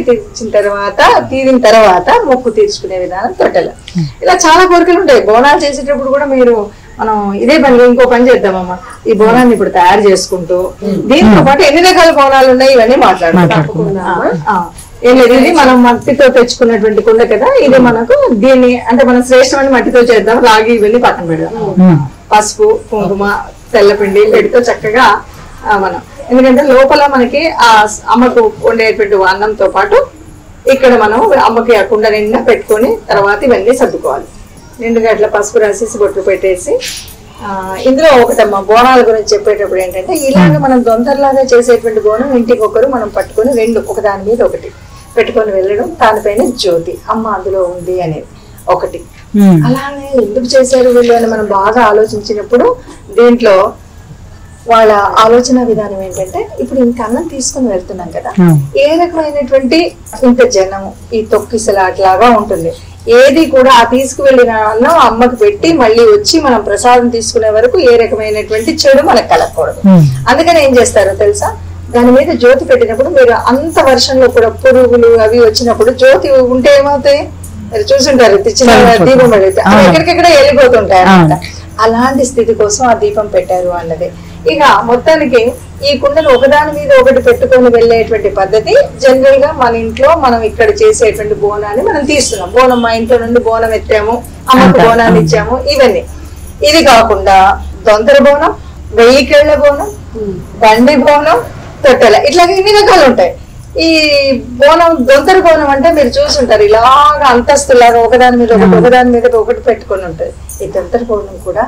తీరిన తర్వాత మొక్కు తీర్చుకునే విధానం తొట్టెల. ఇలా చాలా కోరికలు ఉంటాయి. బోనాలు చేసేటప్పుడు కూడా మనం ఇదే పని ఇంకో పని చేద్దామమ్మా. ఈ బోనాన్ని ఇప్పుడు తయారు చేసుకుంటూ దీంతో పాటు ఎన్ని రకాల బోనాలు ఉన్నాయి ఇవన్నీ మాట్లాడుకుందాం. ఏం లేదు, ఇది మనం మట్టితో తెచ్చుకున్నటువంటి కుండ కదా, ఇది మనకు దీన్ని అంటే మనం శ్రేష్టమైన మట్టితో చేద్దాం. రాగి ఇవన్నీ పక్కన పెడదాం. పసుపు, కుంకుమ, తెల్లపిండి వీటితో చక్కగా మనం, ఎందుకంటే లోపల మనకి ఆ అమ్మకు వండేటువంటి అన్నంతో పాటు ఇక్కడ మనం అమ్మకి ఆ కుండ నిండా పెట్టుకొని తర్వాత ఇవన్నీ సర్దుకోవాలి. నిండుగా అట్లా పసుపు రాసేసి బొట్లు పెట్టేసి ఇందులో ఒకటమ్మా బోనాల గురించి చెప్పేటప్పుడు ఏంటంటే, ఇలాగ మనం దొంతరలాగా చేసేటువంటి బోనం ఇంటికి ఒకరు మనం పట్టుకొని రెండు ఒకదాని మీద ఒకటి పెట్టుకొని వెళ్ళడం, దానిపైన జ్యోతి అమ్మ అందులో ఉంది అనేది ఒకటి. అలానే ఎందుకు చేశారు వీళ్ళు అని మనం బాగా ఆలోచించినప్పుడు దీంట్లో వాళ్ళ ఆలోచన విధానం ఏంటంటే, ఇప్పుడు ఇంత అన్నం తీసుకుని వెళ్తున్నాం కదా, ఏ రకమైనటువంటి ఇంత జనం ఈ తొక్కిసలాట్లాగా ఉంటుంది. ఏది కూడా ఆ తీసుకువెళ్ళిన అన్నం అమ్మకు పెట్టి మళ్ళీ వచ్చి మనం ప్రసాదం తీసుకునే వరకు ఏ రకమైనటువంటి చెడు మనకు కలగకూడదు. అందుకని ఏం చేస్తారో తెలుసా, దాని మీద జ్యోతి పెట్టినప్పుడు మీరు అంత వర్షంలో కూడా పురుగులు అవి వచ్చినప్పుడు జ్యోతి ఉంటే ఏమవుతాయి మీరు చూసుంటారు, తెచ్చిన దీపం పెడితే ఎక్కడికెక్కడ వెళ్ళిపోతుంటాయి అన్నమాట. అలాంటి స్థితి కోసం ఆ దీపం పెట్టారు అన్నది. ఇక మొత్తానికి ఈ కుండలు ఒకదాని మీద ఒకటి పెట్టుకొని వెళ్ళేటువంటి పద్ధతి జనరల్ గా మన ఇంట్లో మనం ఇక్కడ చేసేటువంటి బోనాన్ని మనం తీస్తున్నాం. బోనం మా ఇంట్లో నుండి బోనం ఎత్తాము, అమ్మకు బోనాన్ని ఇచ్చాము, ఇవన్నీ. ఇది కాకుండా దొంతర బోనం, 1000 కేళ్ల బోనం, బండి బోనం, తొట్టెల, ఇట్లాగే ఇన్ని రకాలు ఉంటాయి. ఈ బోనం దొంతర బోనం అంటే మీరు చూసుంటారు, ఇలాగా అంతస్తులాగా ఒకదాని మీద ఒకటి పెట్టుకొని ఉంటుంది. ఈ దొంతర బోనం కూడా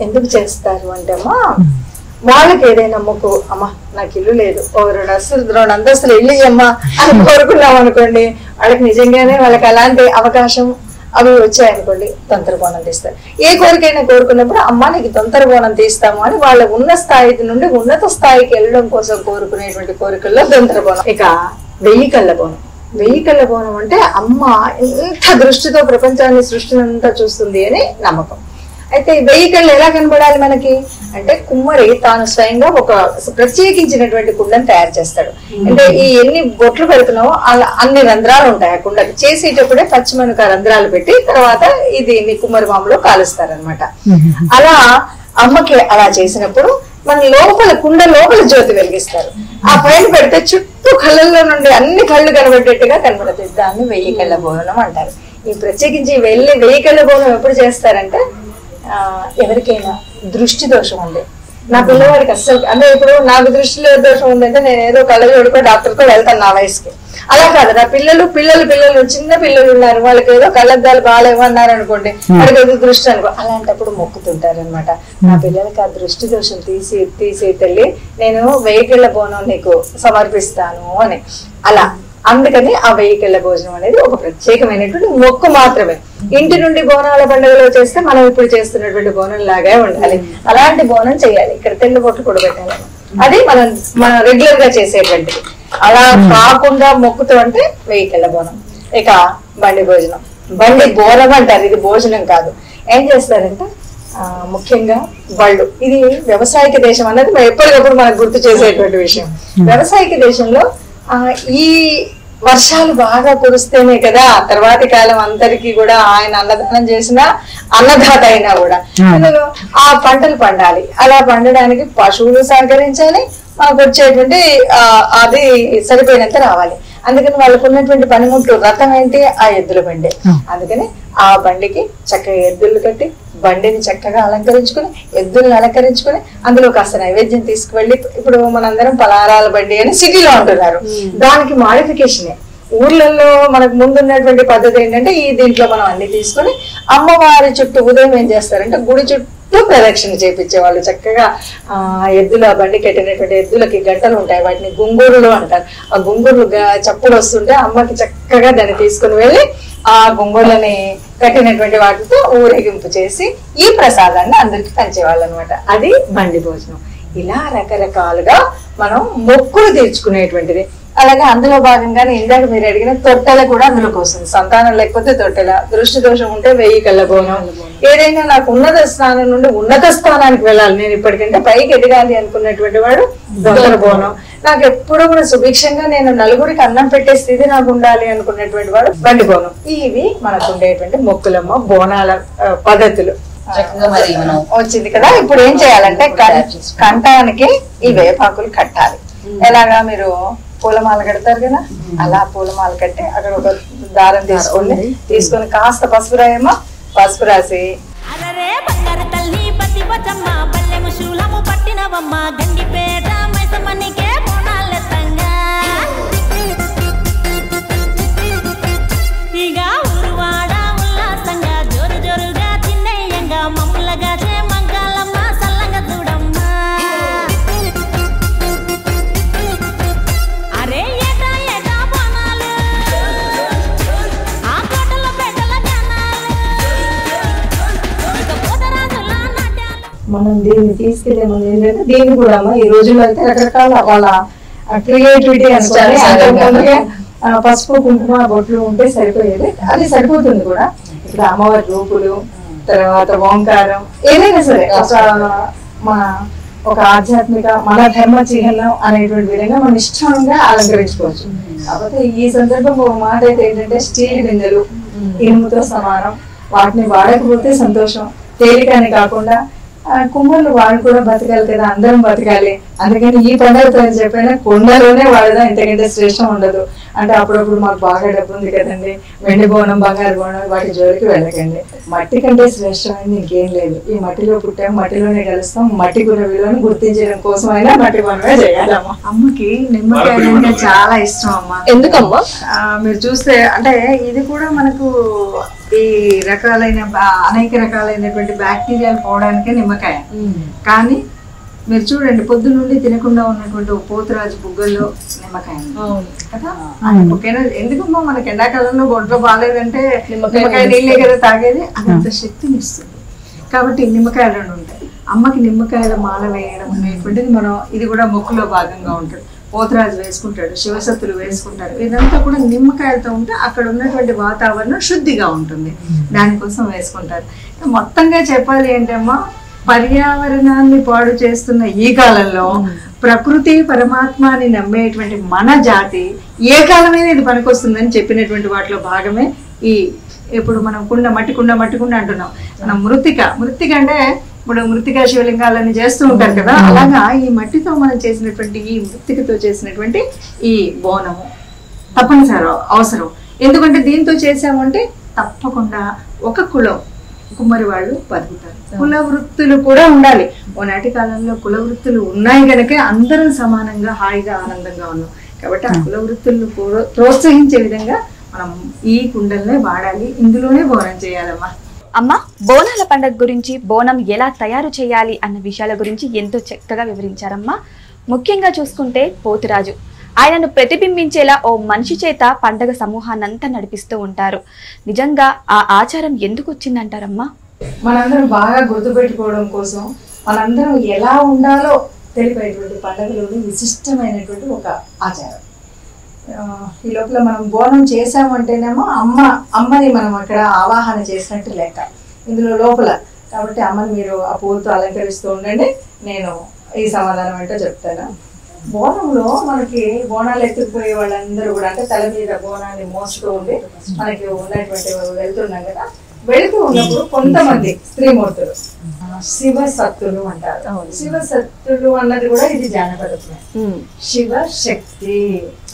ఎందుకు చేస్తారు అంటే అమ్మా, వాళ్ళకి ఏదైనా మొక్కు, అమ్మ నాకు ఇల్లు లేదు, 2 అంతస్తులు ఇల్లు అమ్మా అని కోరుకున్నాం అనుకోండి, వాళ్ళకి నిజంగానే వాళ్ళకి అలాంటి అవకాశం అవి వచ్చాయనుకోండి, దొంతర బోనం తీస్తారు. ఏ కోరికైనా కోరుకున్నప్పుడు అమ్మ నీకు దొంతర బోనం తీస్తాము అని వాళ్ళ ఉన్న స్థాయి నుండి ఉన్నత స్థాయికి వెళ్ళడం కోసం కోరుకునేటువంటి కోరికల్లో దొంతర బోనం. ఇక 1000 కళ్ళ బోనం. 1000 కళ్ళ బోనం అంటే అమ్మ ఎంత దృష్టితో ప్రపంచాన్ని సృష్టినంతా చూస్తుంది అని నమ్మకం. అయితే 1000 కళ్ళు ఎలా కనబడాలి మనకి అంటే, కుమ్మరి తాను స్వయంగా ఒక ప్రత్యేకించినటువంటి కుండను తయారు చేస్తాడు. అంటే ఈ ఎన్ని బొట్లు పెడుతున్నావో అలా అన్ని రంధ్రాలు ఉంటాయి ఆ కుండకి. చేసేటప్పుడే పచ్చిమనుక రంధ్రాలు పెట్టి తర్వాత ఇది కుమ్మరి మామలో కాలుస్తారనమాట. అలా అమ్మకి అలా చేసినప్పుడు మన లోపల కుండ లోపల జ్యోతి వెలిగిస్తారు. ఆ పైన పెడితే చుట్టూ కళ్ళల్లో నుండి అన్ని కళ్ళు కనబడేట్టుగా కనబడుతుంది. దాన్ని 1000 కళ్ళ బోనం అంటారు. ఈ ప్రత్యేకించి 1000 కళ్ళ బోనం ఎప్పుడు చేస్తారంటే, ఎవరికైనా దృష్టి దోషం ఉంది, నా పిల్లవాడికి అస్సలు అంటే ఇప్పుడు నాకు దృష్టిలో దోషం ఉందంటే నేను ఏదో కళ్ళజోడుకో డాక్టర్కో వెళ్తాను నా వయసుకి. అలా కాదు, నా పిల్లలు చిన్న పిల్లలు ఉన్నారు, వాళ్ళకి ఏదో కళ్ళద్దాలు బాగాలేవు అన్నారు అనుకోండి, వాళ్ళకి ఏదో దృష్టి అనుకో, అలాంటప్పుడు మొక్కుతుంటారు అనమాట. నా పిల్లలకి ఆ దృష్టి దోషం తీసి తల్లి నేను 1000 కిళ్ళ బోనం నీకు సమర్పిస్తాను అని. అలా అందుకని ఆ 1000 కిళ్ళ భోజనం అనేది ఒక ప్రత్యేకమైనటువంటి మొక్కు మాత్రమే. ఇంటి నుండి బోనాల పండుగలో చేస్తే మనం ఇప్పుడు చేస్తున్నటువంటి బోనం లాగే ఉండాలి, అలాంటి బోనం చేయాలి. ఇక్కడ తెల్ల బొట్లు కూడా పెట్టాలి, అది మనం రెగ్యులర్ గా చేసేటువంటిది. అలా కాకుండా మొక్కుతూ అంటే 1000 కిళ్ళ బోనం. ఇక బండి భోజనం, బండి బోనం అంటారు, ఇది భోజనం కాదు. ఏం చేస్తారంటే ముఖ్యంగా బళ్ళు, ఇది వ్యవసాయక దేశం అనేది ఎప్పటికప్పుడు మనకు గుర్తు చేసేటువంటి విషయం. వ్యవసాయక దేశంలో ఈ వర్షాలు బాగా కురిస్తేనే కదా తర్వాతి కాలం అందరికీ కూడా ఆయన అన్నదానం చేసిన అన్నదాత అయినా కూడా ఆ పంటలు పండాలి. అలా పండడానికి పశువులు సహకరించాలి, మనకు వచ్చేటువంటి అది సరిపోయినంత రావాలి. అందుకని వాళ్ళకు ఉన్నటువంటి పనిముట్లు రథం ఏంటి, ఆ ఎద్దుల బండి. అందుకని ఆ బండికి చక్కగా ఎద్దులు కట్టి బండిని చక్కగా అలంకరించుకుని ఎద్దుల్ని అలంకరించుకుని అందులో కాస్త నైవేద్యం తీసుకువెళ్ళి, ఇప్పుడు మనందరం పలారాల బండి అని సిటీలో ఉంటున్నారు, దానికి మాడిఫికేషనే. ఊర్లలో మనకు ముందున్నటువంటి పద్ధతి ఏంటంటే దీంట్లో మనం అన్ని తీసుకుని అమ్మవారి చుట్టూ ఉదయం ఏం చేస్తారంటే గుడి చుట్టూ ప్రదక్షిణ చేపించే వాళ్ళు. చక్కగా ఎద్దుల బండి కట్టినటువంటి ఎద్దులకి గంటలు ఉంటాయి, వాటిని గుంగూరులు అంటారు. ఆ గుంగూరులు చప్పుడు వస్తుంటే అమ్మకి చక్కగా దాన్ని తీసుకుని వెళ్ళి ఆ గుంగూరులని కట్టినటువంటి వాటితో ఊరేగింపు చేసి ఈ ప్రసాదాన్ని అందరికి పంచేవాళ్ళు అనమాట. అది బండి భోజనం. ఇలా రకరకాలుగా మనం మొక్కులు తీర్చుకునేటువంటిది. అలాగే అందులో భాగంగానే ఇందాక మీరు అడిగిన తొట్టెల కూడా అందులోకి వస్తుంది. సంతానం లేకపోతే తొట్టెల, దృష్టి దోషం ఉంటే 1000 కిళ్ళ బోనం. ఏదైనా నాకు ఉన్నత స్థానం నుండి ఉన్నత స్థానానికి వెళ్ళాలి, నేను ఇప్పటికంటే పైకి ఎదగాలి అనుకున్నటువంటి వాడు దొంగల బోనం. నాకు ఎప్పుడు కూడా సుభిక్షంగా నేను నలుగురికి అన్నం పెట్టే స్థితి నాకు ఉండాలి అనుకున్నటువంటి వాడు బండి బోనం. ఇవి మనకు ఉండేటువంటి మొక్కులమ్మ బోనాల పద్ధతులు. వచ్చింది కదా, ఇప్పుడు ఏం చేయాలంటే కంఠానికి ఈ వేపాకులు కట్టాలి. ఎలాగా మీరు పూలమాల కడతారు కదా, అలా పూలమాల కట్టి అక్కడ ఒక దారం తీసుకొని కాస్త పసుపు రాయమ్మా, పసుపు రాసి మనం దీన్ని తీసుకెళ్లే ముందు ఏంటంటే దీన్ని కూడా ఈ రోజుల్లో అయితే రకరకాల వాళ్ళ క్రియేటివిటీ అనుకోవాలి. పసుపు కుంకుమ బొట్లు ఉంటే సరిపోయేది, అది సరిపోతుంది కూడా. ఇప్పుడు అమ్మవారి రూపులు, తర్వాత ఓంకారం, ఏదైనా సరే ఒక ఆధ్యాత్మిక మన ధర్మ చిహ్నం అనేటువంటి విధంగా మనం ఇష్టంగా అలంకరించుకోవచ్చు. కాకపోతే ఈ సందర్భంగా ఒక మాట అయితే ఏంటంటే స్టీల్ బిందెలు ఇనుముతో సమానం, వాటిని వాడకపోతే సంతోషం. తేలికని కాకుండా కుంభలు వాళ్ళు కూడా బతకాలి కదా, అందరం బతకాలి. అందుకని ఈ పండుగ చెప్పిన కుండలోనే వాడదాం, ఇంతకంటే శ్రేష్టం ఉండదు. అంటే అప్పుడప్పుడు మాకు బాగా డబ్బు ఉంది కదండి, వెండి బోనం బంగారు బోనం వాటి జోలికి వెళ్ళకండి. మట్టి కంటే శ్రేష్టమైంది ఇంకేం లేదు. ఈ మట్టిలో పుట్టాం, మట్టిలోనే కలుస్తాం. మట్టి కూడా విలువను గుర్తించడం కోసం అయినా మట్టి బోనమే చేయాలమ్మా. అమ్మకి నిమ్మకాయలు అంటే చాలా ఇష్టం అమ్మ. ఎందుకమ్మా? మీరు చూస్తే అంటే ఇది కూడా మనకు ఈ అనేక రకాలైనటువంటి బ్యాక్టీరియాలు పోవడానికే నిమ్మకాయ. కానీ మీరు చూడండి, పొద్దు నుండి తినకుండా ఉన్నటువంటి పోతురాజు బుగ్గల్లో నిమ్మకాయ కదా. ఓకేనా? ఎందుకమ్మా మనకి ఎండాకాలంలో ఒంట్లో బాగాలేదంటే నిమ్మకాయ నీళ్ళే కదా తాగేది, అదంత శక్తిని ఇస్తుంది. కాబట్టి నిమ్మకాయలు ఉంటాయి. అమ్మకి నిమ్మకాయల మాల వేయడం అనేటువంటిది మనం ఇది కూడా మొక్కులో భాగంగా ఉంటుంది. పోతరాజు వేసుకుంటాడు, శివసత్తులు వేసుకుంటారు. ఇదంతా కూడా నిమ్మకాయలతో ఉంటే అక్కడ ఉన్నటువంటి వాతావరణం శుద్ధిగా ఉంటుంది, దానికోసం వేసుకుంటారు. మొత్తంగా చెప్పాలి ఏంటమ్మా, పర్యావరణాన్ని పాడు చేస్తున్న ఈ కాలంలో ప్రకృతి పరమాత్మని నమ్మేటువంటి మన జాతి ఏ కాలమైనా ఇది పనికొస్తుందని చెప్పినటువంటి వాటిలో భాగమే ఈ ఇప్పుడు మనం మట్టి కుండ అంటున్నాం. మనం మృత్తిక అంటే ఇప్పుడు మృత్తికా శివలింగాలని చేస్తూ ఉంటారు కదా, అలాగా ఈ మట్టితో మనం చేసినటువంటి ఈ మృత్తికతో చేసినటువంటి ఈ బోనము తప్పనిసరి అవసరం. ఎందుకంటే దీంతో చేసామంటే తప్పకుండా ఒక కులం కుమ్మరి వాళ్ళు బతుకుతారు. కుల వృత్తులు కూడా ఉండాలి. ఓనాటి కాలంలో కుల వృత్తులు ఉన్నాయి కనుక అందరం సమానంగా హాయిగా ఆనందంగా ఉన్నాం. కాబట్టి ఆ కుల వృత్తులను ప్రోత్సహించే విధంగా మనం ఈ కుండలనే వాడాలి, ఇందులోనే బోనం చేయాలమ్మా. అమ్మ, బోనాల పండుగ గురించి, బోనం ఎలా తయారు చేయాలి అన్న విషయాల గురించి ఎంతో చక్కగా వివరించారమ్మా. ముఖ్యంగా చూసుకుంటే పోతురాజు ఆయనను ప్రతిబింబించేలా ఓ మనిషి చేత పండగ సమూహాన్నంతా నడిపిస్తూ ఉంటారు. నిజంగా ఆ ఆచారం ఎందుకు వచ్చిందంటారమ్మా? మనందరం బాగా గుర్తుపెట్టుకోవడం కోసం, మనందరం ఎలా ఉండాలో తెలిపేటువంటి పండుగలోని విశిష్టమైనటువంటి ఒక ఆచారం. ఈ లోపల మనం బోనం చేసామంటేనేమో అమ్మని మనం అక్కడ ఆవాహన చేసినట్టు లెక్క ఇందులో లోపల. కాబట్టి అమ్మని మీరు ఆ పూలతో అలంకరిస్తూ ఉండండి, నేను ఈ సమాధానం ఏంటో చెప్తాను. బోనంలో మనకి బోనాలు ఎత్తుకుపోయే వాళ్ళందరూ కూడా అంటే తల మీద బోనాన్ని మోస్తూ ఉండి మనకి ఉన్నటువంటి వెళ్తున్నాం కదా, వెళుతూ ఉన్నప్పుడు కొంతమంది స్త్రీమూర్తులు శివసత్తులు అంటారు. శివసత్తులు అన్నది కూడా ఇది జానపదమే. శివ శక్తి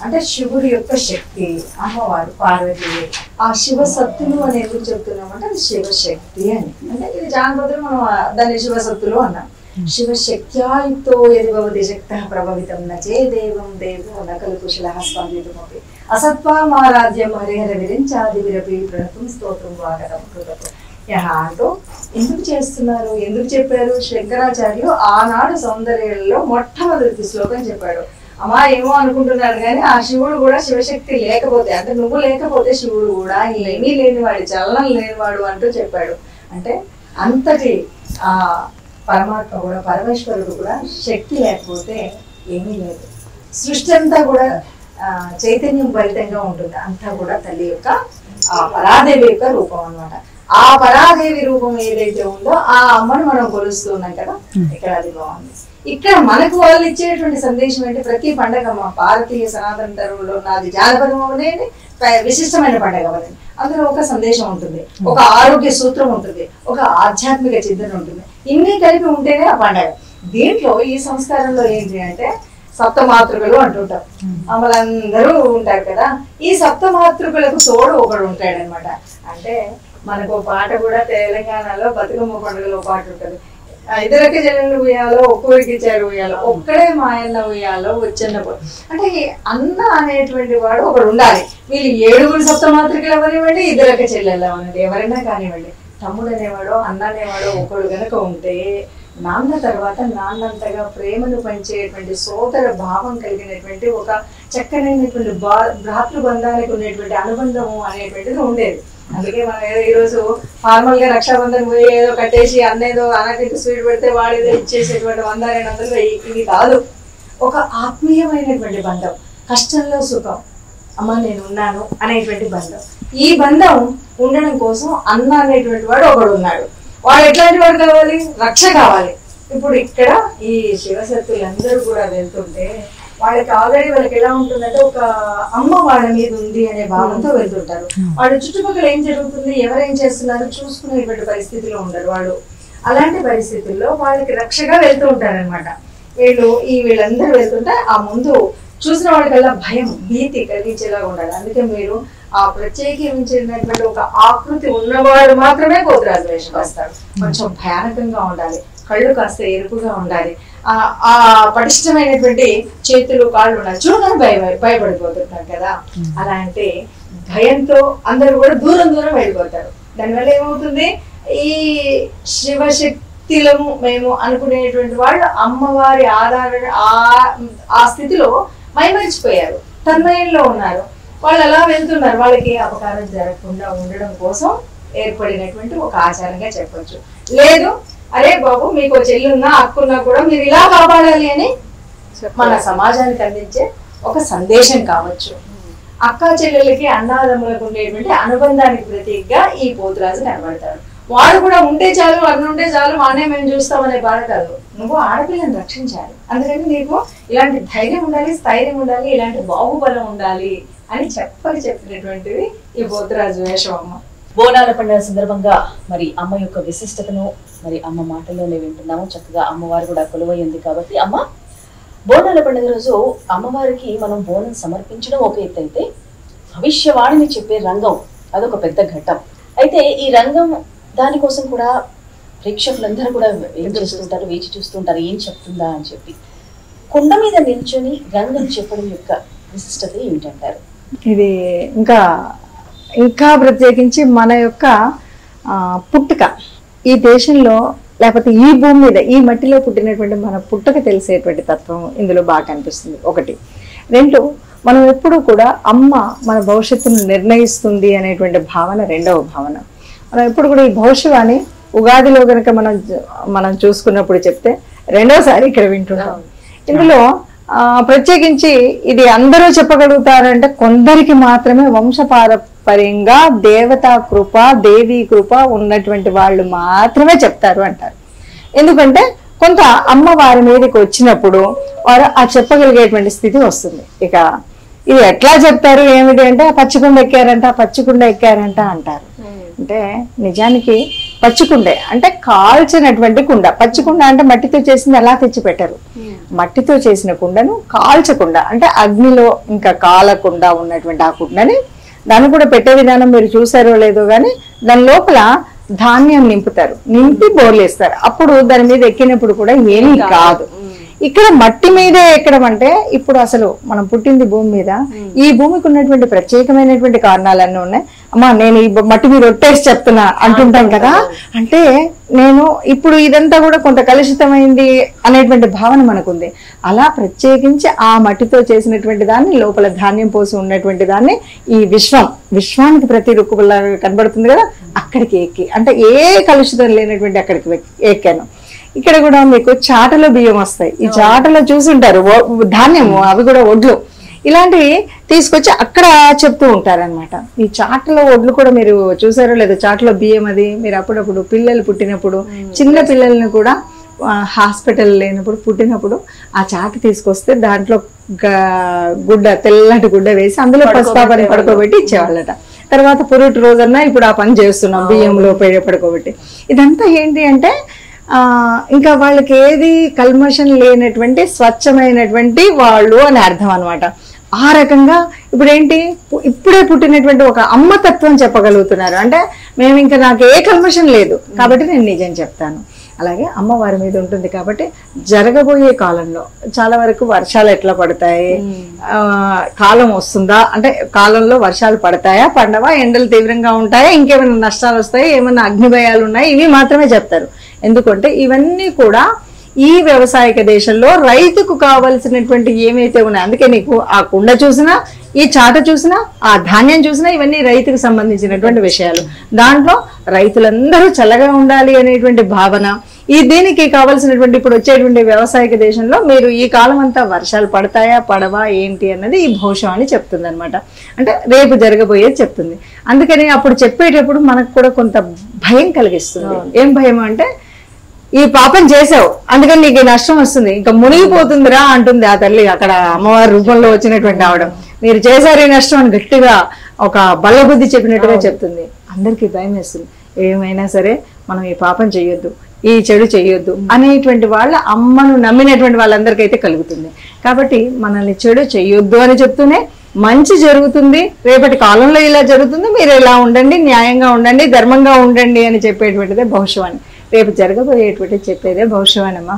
అంటే శివుడి యొక్క శక్తి, అమ్మవారు పార్వతి. ఆ శివసత్తులు అని ఎందుకు చెప్తున్నామంటే అది శివశక్తి అని. అంటే ఇది జానపదం, మనం దాన్ని శివసత్తులు అన్నాం. శివశక్త్యాయుక్తో యదిభవతి శక్తః ప్రభవితం నచే దేవం దేవో నకలు కుశలః స్పందితుమపి అసత్వామారాధ్యం హరిహర విరించాది విరపి ప్రణతం స్తోత్రం వాగతం కృతతో యహ అంటూ ఎందుకు చేస్తున్నారు, ఎందుకు చెప్పారు? శంకరాచార్యులు ఆనాడు సౌందర్యంలో మొట్టమొదటి శ్లోకం చెప్పాడు. అమ్మా ఏమో అనుకుంటున్నాడు కానీ ఆ శివుడు కూడా శివశక్తి లేకపోతే, అంటే నువ్వు లేకపోతే శివుడు కూడా ఏమీ లేనివాడు, చలనం లేనివాడు అంటూ చెప్పాడు. అంటే అంతటి ఆ పరమాత్మ కూడా, పరమేశ్వరుడు కూడా శక్తి లేకపోతే ఏమీ లేదు. సృష్టి అంతా కూడా చైతన్యం ఫలితంగా ఉంటుంది. అంతా కూడా తల్లి యొక్క ఆ పరాదేవి యొక్క రూపం అన్నమాట. ఆ పరాదేవి రూపం ఏదైతే ఉందో ఆ అమ్మను మనం కొలుస్తున్నాం కదా, ఇక్కడ అది బాగుంది. ఇక్కడ మనకు వాళ్ళు ఇచ్చేటువంటి సందేశం ఏంటి? ప్రతి పండగ భారతీయ సనాతన ధర్మంలో నాది జానపదం అనేది విశిష్టమైన పండగ అనేది. అందులో ఒక సందేశం ఉంటుంది, ఒక ఆరోగ్య సూత్రం ఉంటుంది, ఒక ఆధ్యాత్మిక చింతన ఉంటుంది. ఇన్ని కలిపి ఉంటేనే ఆ పండగ. దీంట్లో ఈ సంస్కారంలో ఏంటి అంటే సప్తమాతృకలు అంటుంటాం. వాళ్ళందరూ ఉంటారు కదా, ఈ సప్తమాతృకలకు తోడు ఒకడు ఉంటాడనమాట. అంటే మనకు పాట కూడా తెలంగాణలో బతుకమ్మ పండుగలో పాట ఉంటుంది. ఇద్దరికి చెల్లెళ్ళు ఉయ్యాలో, ఒక్కరికి ఇచ్చారు ఉయ్యాలో, ఒక్కడే మాయన్న ఉయ్యాలో వచ్చన్న. అంటే అన్న అనేటువంటి వాడు ఒకడు ఉండాలి. వీళ్ళు 7 సప్తమాతృకలు ఎవరివ్వండి, ఇద్దరికి చెల్లెళ్ళు అన్నది ఎవరైనా కానివ్వండి, తమ్ముడు అనేవాడో అన్న అనేవాడో ఒకడు గనక ఉంటే నాన్న తర్వాత నాన్నంతగా ప్రేమను పంచేటువంటి సోదర భావం కలిగినటువంటి ఒక చక్కనైనటువంటి భ్రాతృబంధానికి ఉండేటువంటి అనుబంధము అనేటువంటిది ఉండేది. అందుకే మనం ఈరోజు ఫార్మల్ గా రక్షాబంధన్ పోయి ఏదో కట్టేసి అన్నేదో అన్నట్టు స్వీట్ పెడితే వాడు ఏదో ఇచ్చేసేటువంటి 100-200 ఇది కాదు. ఒక ఆత్మీయమైనటువంటి బంధం, కష్టంలో సుఖం, అమ్మ నేను ఉన్నాను అనేటువంటి బంధం. ఈ బంధం ఉండడం కోసం అన్న అనేటువంటి వాడు ఒకడు ఉన్నాడు. వాడు ఎట్లాంటి వాడు కావాలి? రక్ష కావాలి. ఇప్పుడు ఇక్కడ ఈ శివశక్తులందరూ కూడా వెళ్తుంటే వాళ్ళకి ఆల్రెడీ వాళ్ళకి ఎలా ఉంటుందంటే ఒక అమ్మ వాళ్ళ మీద ఉంది అనే భావంతో వెళ్తుంటారు. వాళ్ళు చుట్టుపక్కల ఏం జరుగుతుంది, ఎవరేం చేస్తున్నారు చూసుకునేటువంటి పరిస్థితిలో ఉండరు వాళ్ళు. అలాంటి పరిస్థితుల్లో వాళ్ళకి రక్షగా వెళ్తూ ఉంటారనమాట. వీళ్ళందరూ వెళ్తుంటే ఆ ముందు చూసిన వాళ్ళకల్లా భయం, భీతి కలిగించేలా ఉండాలి. అందుకే మీరు ఆ ప్రత్యేకించినటువంటి ఒక ఆకృతి ఉన్నవాడు మాత్రమే పోతురాజు వేషం వేస్తాడు. కొంచెం భయానకంగా ఉండాలి, కళ్ళు కాస్త ఎరుపుగా ఉండాలి, ఆ పటిష్టమైనటువంటి చేతులు కాళ్ళు ఉండాలి. చూడగానే భయపడిపోతుంటారు కదా. అలా అంటే భయంతో అందరూ కూడా దూరం వెళ్ళిపోతారు. దానివల్ల ఏమవుతుంది, ఈ శివశక్తులము మేము అనుకునేటువంటి వాళ్ళు అమ్మవారి ఆధార ఆ స్థితిలో మైమరిచిపోయారు, తన్మయంలో ఉన్నారు. వాళ్ళు అలా వెళ్తున్నారు. వాళ్ళకి అపకారం జరగకుండా ఉండడం కోసం ఏర్పడినటువంటి ఒక ఆచారంగా చెప్పొచ్చు. లేదు అరే బాబు మీకు చెల్లున్నా అక్కున్నా కూడా మీరు ఇలా కాపాడాలి అని మన సమాజానికి అందించే ఒక సందేశం కావచ్చు. అక్క చెల్లెలకి అన్నాదమ్ములకు ఉండేటువంటి అనుబంధానికి ప్రతీకగా ఈ పోతురాజు కనబడతాడు. వాడు కూడా ఉంటే చాలు, అక్కడ ఉంటే చాలు, వానే మేము చూస్తామనే బాధ కాదు. నువ్వు ఆడపిల్లని రక్షించాలి, అందుకని నీకు ఇలాంటి ధైర్యం ఉండాలి, స్థైర్యం ఉండాలి, ఇలాంటి బాహుబలం ఉండాలి అని చెప్పినటువంటిది ఈ పోతురాజు వేషం. అమ్మ బోనాల పండుగ సందర్భంగా మరి అమ్మ యొక్క విశిష్టతను మరి అమ్మ మాటల్లోనే వింటున్నాము. చక్కగా అమ్మవారు కూడా కొలువై ఉంది కాబట్టి అమ్మ బోనాల పండుగ రోజు అమ్మవారికి మనం బోనం సమర్పించడం ఒక ఎత్తు అయితే భవిష్యవాణిని చెప్పే రంగం అదొక పెద్ద ఘట్టం. అయితే ఈ రంగం దానికోసం కూడా ప్రేక్షకులందరూ కూడా ఏం చేస్తుంటారు, వేచి చూస్తుంటారు ఏం చెప్తుందా అని చెప్పి. కుండ మీద నిల్చొని గంగని చెప్పడం యొక్క విశిష్టత ఏమిటంటారు? ఇది ఇంకా ప్రత్యేకించి మన యొక్క పుట్టుక ఈ దేశంలో లేకపోతే ఈ భూమి మీద ఈ మట్టిలో పుట్టినటువంటి మన పుట్టుక తెలిసేటువంటి తత్వం ఇందులో బాగా కనిపిస్తుంది. ఒకటి. రెండు, మనం ఎప్పుడూ కూడా అమ్మ మన భవిష్యత్తును నిర్ణయిస్తుంది అనేటువంటి భావన రెండవ భావన. మనం ఎప్పుడు కూడా ఈ భవిష్యవాణి ఉగాదిలో కనుక మనం చూసుకున్నప్పుడు చెప్తే రెండోసారి ఇక్కడ వింటున్నాం. ఇందులో ప్రత్యేకించి ఇది అందరూ చెప్పగలుగుతారంటే కొందరికి మాత్రమే వంశపారంపర్యంగా దేవతా కృప దేవీ కృప ఉన్నటువంటి వాళ్ళు మాత్రమే చెప్తారు అంటారు. ఎందుకంటే కొంత అమ్మ వారి మీదకి వచ్చినప్పుడు వారు ఆ చెప్పగలిగేటువంటి స్థితి వస్తుంది. ఇక ఇది ఎట్లా చెప్తారు ఏమిటి అంటే పచ్చికుండ ఎక్కారంట అంటారు. అంటే నిజానికి పచ్చికుండే అంటే కాల్చినటువంటి కుండ. పచ్చికుండ అంటే మట్టితో చేసింది అలా తెచ్చి పెట్టరు. మట్టితో చేసిన కుండను కాల్చకుండా అంటే అగ్నిలో ఇంకా కాలకుండా ఉన్నటువంటి ఆ కుండని దాన్ని కూడా పెట్టే విధానం మీరు చూసారో లేదో కానీ దాని లోపల ధాన్యం నింపుతారు, నింపి బోర్లేస్తారు. అప్పుడు దాని మీద ఎక్కినప్పుడు కూడా ఏమీ కాదు. ఇక్కడ మట్టి మీదే ఎక్కడం అంటే ఇప్పుడు అసలు మనం పుట్టింది భూమి మీద, ఈ భూమికి ఉన్నటువంటి ప్రత్యేకమైనటువంటి కారణాలన్నీ ఉన్నాయి. అమ్మా నేను ఈ మట్టి మీద రొట్టేసి చెప్తున్నా అంటుంటాం కదా, అంటే నేను ఇప్పుడు ఇదంతా కూడా కొంత కలుషితమైంది అనేటువంటి భావన మనకుంది. అలా ప్రత్యేకించి ఆ మట్టితో చేసినటువంటి దాన్ని లోపల ధాన్యం పోసి ఉన్నటువంటి దాన్ని ఈ విశ్వానికి ప్రతి రుక్కులాగా కనబడుతుంది కదా, అక్కడికి ఎక్కి అంటే ఏ కలుషితం లేనటువంటి అక్కడికి ఎక్కాను. ఇక్కడ కూడా మీకు చాటలో బియ్యం వస్తాయి. ఈ చాటలో చూసుంటారు ధాన్యము, అవి కూడా ఒడ్లు, ఇలాంటివి తీసుకొచ్చి అక్కడ చెప్తూ ఉంటారనమాట. ఈ చాటలో ఒడ్లు కూడా మీరు చూసారో లేదో, చాటలో బియ్యం అది మీరు అప్పుడప్పుడు పిల్లలు పుట్టినప్పుడు చిన్న పిల్లల్ని కూడా హాస్పిటల్ లేనప్పుడు పుట్టినప్పుడు ఆ చాట తీసుకొస్తే దాంట్లో గుడ్డ తెల్లటి గుడ్డ వేసి అందులో పసుపాపని పడుకోబెట్టి ఇచ్చేవాళ్ళట. తర్వాత పురుటి రోజన్నా ఇప్పుడు ఆ పని చేస్తున్నాం బియ్యంలో పడుకోబెట్టి. ఇదంతా ఏంటి అంటే ఇంకా వాళ్ళకి ఏది కల్మషం లేనటువంటి స్వచ్ఛమైనటువంటి వాళ్ళు అని అర్థం అనమాట. ఆ రకంగా ఇప్పుడు ఏంటి ఇప్పుడే పుట్టినటువంటి ఒక అమ్మతత్వం చెప్పగలుగుతున్నారు. అంటే మేము ఇంకా నాకు ఏ కల్మషం లేదు కాబట్టి నేను నిజం చెప్తాను. అలాగే అమ్మవారి మీద ఉంటుంది కాబట్టి జరగబోయే కాలంలో చాలా వరకు వర్షాలు ఎట్లా పడతాయి, కాలం వస్తుందా అంటే కాలంలో వర్షాలు పడతాయా పడవా, ఎండలు తీవ్రంగా ఉంటాయా, ఇంకేమైనా నష్టాలు వస్తాయి, ఏమైనా అగ్నిభయాలు ఉన్నాయి, ఇవి మాత్రమే చెప్తారు. ఎందుకంటే ఇవన్నీ కూడా ఈ వ్యవసాయక దేశంలో రైతుకు కావలసినటువంటి ఏమైతే ఉన్నాయి. అందుకే నీకు ఆ కుండ చూసినా ఈ చాట చూసినా ఆ ధాన్యం చూసినా ఇవన్నీ రైతుకు సంబంధించినటువంటి విషయాలు. దాంట్లో రైతులందరూ చల్లగా ఉండాలి అనేటువంటి భావన. దీనికి కావలసినటువంటి ఇప్పుడు వచ్చేటువంటి వ్యవసాయక దేశంలో మీరు ఈ కాలం అంతా వర్షాలు పడతాయా పడవా ఏంటి అన్నది ఈ భవిష్యం అని చెప్తుంది అనమాట. అంటే రేపు జరగబోయేది చెప్తుంది. అందుకని అప్పుడు చెప్పేటప్పుడు మనకు కూడా కొంత భయం కలిగిస్తుంది. ఏం భయం అంటే ఈ పాపం చేసావు అందుకని నీకు నష్టం వస్తుంది, ఇంకా మునిగిపోతుందిరా అంటుంది ఆ తల్లి అక్కడ అమ్మవారి రూపంలో వచ్చినటువంటి ఆవిడ. మీరు చేశారు ఈ నష్టం అని గట్టిగా ఒక బల్లబుద్ధి చెప్పినట్టుగా చెప్తుంది. అందరికీ భయం వేస్తుంది. ఏమైనా సరే మనం ఈ పాపం చెయ్యొద్దు, ఈ చెడు చెయ్యొద్దు అనేటువంటి వాళ్ళ అమ్మను నమ్మినటువంటి వాళ్ళందరికైతే కలుగుతుంది. కాబట్టి మనల్ని చెడు చెయ్యొద్దు అని చెప్తూనే మంచి జరుగుతుంది, రేపటి కాలంలో ఇలా జరుగుతుంది, మీరు ఇలా ఉండండి, న్యాయంగా ఉండండి, ధర్మంగా ఉండండి అని చెప్పేటువంటిదే భవిష్యవాణి. రేపు జరగబోయేటువంటి చెప్పేదే భవిష్యవాణమ్మా.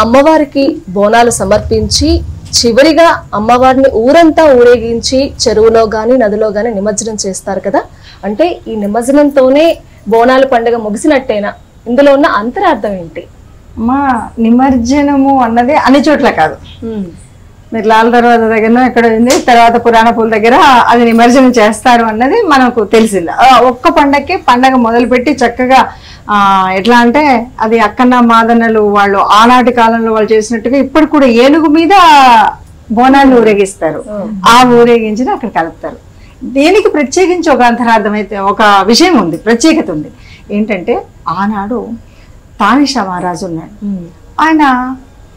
అమ్మవారికి బోనాలు సమర్పించి చివరిగా అమ్మవారిని ఊరంతా ఊరేగించి చెరువులో గాని నదిలో గాని నిమజ్జనం చేస్తారు కదా, అంటే ఈ నిమజ్జనంతోనే బోనాల పండుగ ముగిసినట్టేనా? ఇందులో ఉన్న అంతరార్థం ఏంటి? అమ్మా నిమజ్జనము అన్నది అన్ని చోట్ల కాదు. మీరు లాల్ దర్వాజా దగ్గర ఎక్కడ ఉంది, తర్వాత పురాణ పూల దగ్గర అది నిమజ్జనం చేస్తారు అన్నది మనకు తెలిసింది. ఒక్క పండగ మొదలుపెట్టి చక్కగా ఎట్లా అంటే అది అక్కన్న మాదన్నలు వాళ్ళు ఆనాటి కాలంలో వాళ్ళు చేసినట్టుగా ఇప్పుడు కూడా ఏనుగు మీద బోనాన్ని ఊరేగిస్తారు. ఆ ఊరేగించిన అక్కడ కలుపుతారు. దీనికి ప్రత్యేకించి ఒక అంతరార్థం అయితే ఒక విషయం ఉంది, ప్రత్యేకత ఉంది. ఏంటంటే ఆనాడు తానిషా మహారాజు ఉన్నాడు. ఆయన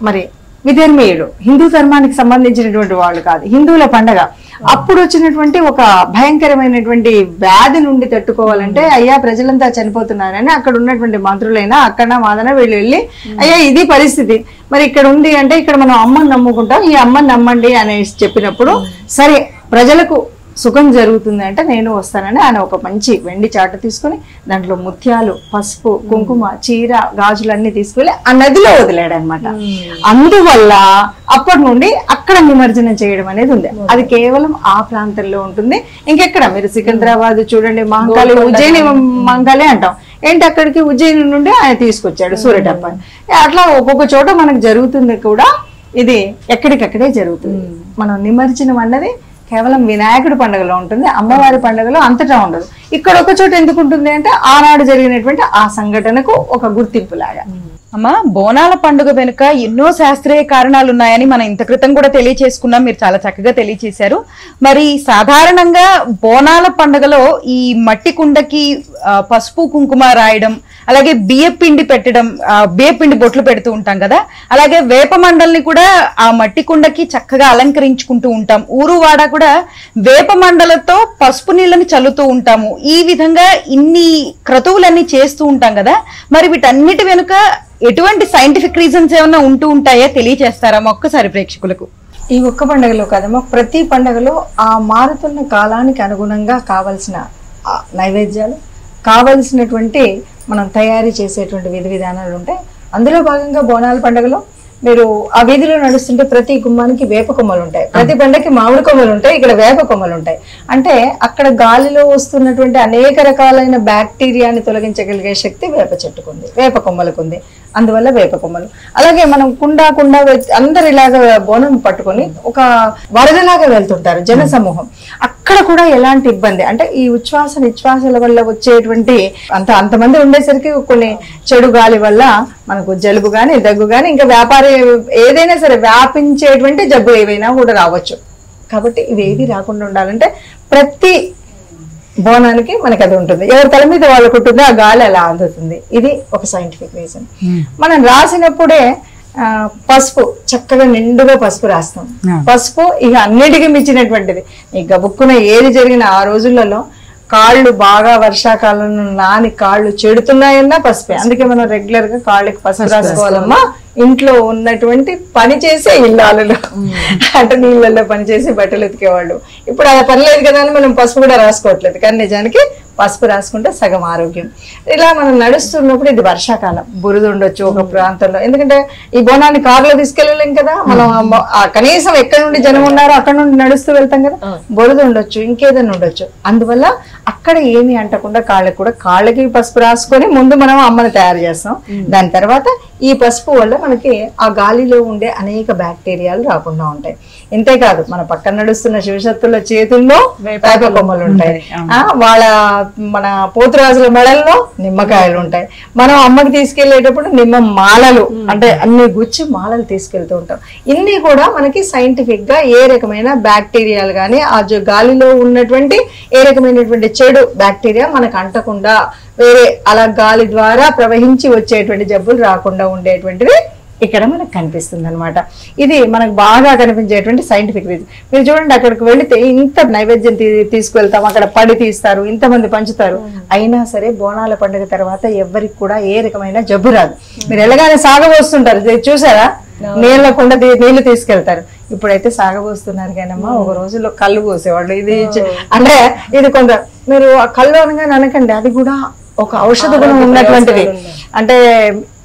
మరి విధర్మీయుడు, హిందూ ధర్మానికి సంబంధించినటువంటి వాళ్ళు కాదు, హిందువుల పండగ. అప్పుడు వచ్చినటువంటి ఒక భయంకరమైనటువంటి వ్యాధి నుండి తట్టుకోవాలంటే అయ్యా ప్రజలంతా చనిపోతున్నారని అక్కడ ఉన్నటువంటి మంత్రులైనా అక్కడ మాదన వీళ్ళు వెళ్ళి అయ్యా ఇది పరిస్థితి మరి ఇక్కడ ఉంది అంటే ఇక్కడ మనం అమ్మని నమ్ముకుంటాం, ఈ అమ్మని నమ్మండి అనేసి చెప్పినప్పుడు సరే ప్రజలకు సుఖం జరుగుతుంది అంటే నేను వస్తానని ఆయన ఒక మంచి వెండి చాట తీసుకుని దాంట్లో ముత్యాలు, పసుపు, కుంకుమ, చీర, గాజులు అన్ని తీసుకెళ్లి ఆ నదిలో వదిలాడు అనమాట. అందువల్ల అప్పటి నుండి అక్కడ నిమజ్జనం చేయడం అనేది ఉంది. అది కేవలం ఆ ప్రాంతంలో ఉంటుంది. ఇంకెక్కడ మీరు సికింద్రాబాద్ చూడండి, మహంకాళి, ఉజ్జయిని మహంకాళి అంటాం. ఏంటి అక్కడికి ఉజ్జయిని నుండి ఆయన తీసుకొచ్చాడు సూర్యటప్పని. అట్లా ఒక్కొక్క చోట మనకు జరుగుతుంది కూడా. ఇది ఎక్కడికక్కడే జరుగుతుంది. మనం నిమజ్జనం అన్నది కేవలం వినాయకుడి పండుగలో ఉంటుంది, అమ్మవారి పండుగలో అంతటా ఉండదు. ఇక్కడ ఒక చోట ఎందుకు ఉంటుంది అంటే ఆనాడు జరిగినటువంటి ఆ సంఘటనకు ఒక గుర్తింపు లాగా. అమ్మా, బోనాల పండుగ వెనుక ఎన్నో శాస్త్రీయ కారణాలు ఉన్నాయని మనం ఇంత క్రితం కూడా తెలియచేసుకున్నాం. మీరు చాలా చక్కగా తెలియచేశారు. మరి సాధారణంగా బోనాల పండుగలో ఈ మట్టి కుండకి పసుపు కుంకుమ రాయడం, అలాగే బియ్యపిండి పెట్టడం, బియ్యపిండి బొట్లు పెడుతూ ఉంటాం కదా, అలాగే వేప మండల్ని కూడా ఆ మట్టి కుండకి చక్కగా అలంకరించుకుంటూ ఉంటాం. ఊరు వాడ కూడా వేప మండలతో పసుపు నీళ్ళని చల్లుతూ ఉంటాము. ఈ విధంగా ఇన్ని క్రతువులన్నీ చేస్తూ ఉంటాం కదా. మరి వీటన్నిటి వెనుక ఎటువంటి సైంటిఫిక్ రీజన్స్ ఏమైనా ఉంటూ ఉంటాయా, తెలియచేస్తారా ఒక్కసారి ప్రేక్షకులకు? ఈ ఒక్క పండుగలో కాదమ్మా, ప్రతి పండుగలో ఆ మారుతున్న కాలానికి అనుగుణంగా కావలసిన నైవేద్యాలు, కావలసినటువంటి మనం తయారీ చేసేటువంటి విధి విధానాలు ఉంటాయి. అందులో భాగంగా బోనాల పండుగలో మీరు ఆ వీధిలో నడుస్తుంటే ప్రతి గుమ్మానికి వేప కొమ్మలు ఉంటాయి, ప్రతి పండగకి మామిడి కొమ్మలు ఉంటాయి, ఇక్కడ వేప కొమ్మలు ఉంటాయి. అంటే అక్కడ గాలిలో వస్తున్నటువంటి అనేక రకాలైన బ్యాక్టీరియాని తొలగించగలిగే శక్తి వేప చెట్టుకుంది, వేప కొమ్మలకుంది. అందువల్ల వేప కొమ్మలు. అలాగే మనం కుండా అందరు ఇలాగ బోనం పట్టుకొని ఒక వరదలాగా వెళ్తుంటారు జన సమూహం. అక్కడ కూడా ఎలాంటి ఇబ్బంది అంటే ఈ ఉచ్ఛ్వాస నిశ్వాసాల వల్ల వచ్చేటువంటి అంతమంది ఉండేసరికి కొన్ని చెడు గాలి వల్ల మనకు జలుబు గాని, దగ్గు గాని, ఇంకా వ్యాపారి ఏదైనా సరే వ్యాపించేటువంటి జబ్బు ఏవైనా కూడా రావచ్చు. కాబట్టి ఇవేవి రాకుండా ఉండాలంటే ప్రతి బోనానికి మనకి అది ఉంటుంది. ఎవరి తల మీద వాళ్ళకు ఉంటుంది, ఆ గాలి అలా అందుతుంది. ఇది ఒక సైంటిఫిక్ రీజన్. మనం రాసినప్పుడే పసుపు చక్కగా నిండుగా పసుపు రాస్తాం. పసుపు ఇక అన్నిటికీ మించినటువంటిది. ఈ గబుక్కున ఏది జరిగిన ఆ రోజులలో కాళ్ళు బాగా వర్షాకాలంలో నాని కాళ్ళు చెడుతున్నాయన్నా పసుపే. అందుకే మనం రెగ్యులర్ గా కాళ్ళకి పసుపు రాసుకోవాలమ్మా. ఇంట్లో ఉన్నటువంటి పని చేసే ఇల్లాలు అంటే నీళ్ళల్లో పనిచేసి బట్టలు ఉతికేవాళ్ళు. ఇప్పుడు అలా పని లేదు కదా అని మనం పసుపు కూడా రాసుకోవట్లేదు, కానీ నిజానికి పసుపు రాసుకుంటే సగం ఆరోగ్యం. ఇలా మనం నడుస్తున్నప్పుడు ఇది వర్షాకాలం, బురద ఉండొచ్చు ఒక ప్రాంతంలో. ఎందుకంటే ఈ బోనాన్ని కారులో తీసుకెళ్ళలేం కదా, మనం కనీసం ఎక్కడి నుండి జనం ఉన్నారో అక్కడ నుండి నడుస్తూ వెళ్తాం కదా, బురద ఉండొచ్చు, ఇంకేదైనా ఉండొచ్చు. అందువల్ల అక్కడ ఏమి అంటకుండా కాళ్ళకి పసుపు రాసుకొని ముందు మనం అమ్మని తయారు చేస్తాం. దాని తర్వాత ఈ పసుపు వల్ల మనకి ఆ గాలిలో ఉండే అనేక బ్యాక్టీరియాలు రాకుండా ఉంటాయి. ఇంతేకాదు మన పక్కన నడుస్తున్న శివశక్తుల చేతుల్లో వేప కొమ్మలు ఉంటాయి, మన పోతురాజుల మెడల్లో నిమ్మకాయలు ఉంటాయి. మనం అమ్మకి తీసుకెళ్లేటప్పుడు నిమ్మ మాలలు అంటే అన్ని గుచ్చి మాలలు తీసుకెళ్తూ ఉంటాం. ఇన్ని కూడా మనకి సైంటిఫిక్ గా ఏ రకమైన బ్యాక్టీరియాలు కానీ ఆ గాలిలో ఉన్నటువంటి ఏ రకమైనటువంటి చెడు బ్యాక్టీరియా మనకు అంటకుండా వేరే అలా గాలి ద్వారా ప్రవహించి వచ్చేటువంటి జబ్బులు రాకుండా ఉండేటువంటివి ఇక్కడ మనకు కనిపిస్తుంది అనమాట. ఇది మనకు బాగా కనిపించేటువంటి సైంటిఫిక్ రీజన్. మీరు చూడండి, అక్కడికి వెళితే ఇంత నైవేద్యం తీసుకువెళ్తాం, అక్కడ పడి తీస్తారు, ఇంతమంది పంచుతారు. అయినా సరే బోనాల పండుగ తర్వాత ఎవరికి కూడా ఏ రకమైన జబ్బు రాదు. మీరు వెళ్ళగానే సాగబోస్తుంటారు, చూసారా, నీళ్ళకుండా నీళ్లు తీసుకెళ్తారు. ఇప్పుడైతే సాగబోస్తున్నారు కానమ్మా, ఒక రోజుల్లో కళ్ళు పోసేవాళ్ళు. ఇది అంటే ఇది కొంత మీరు ఆ కళ్ళు అనగానే అనకండి, అది కూడా ఒక ఔషధ గుణం ఉన్నటువంటిది. అంటే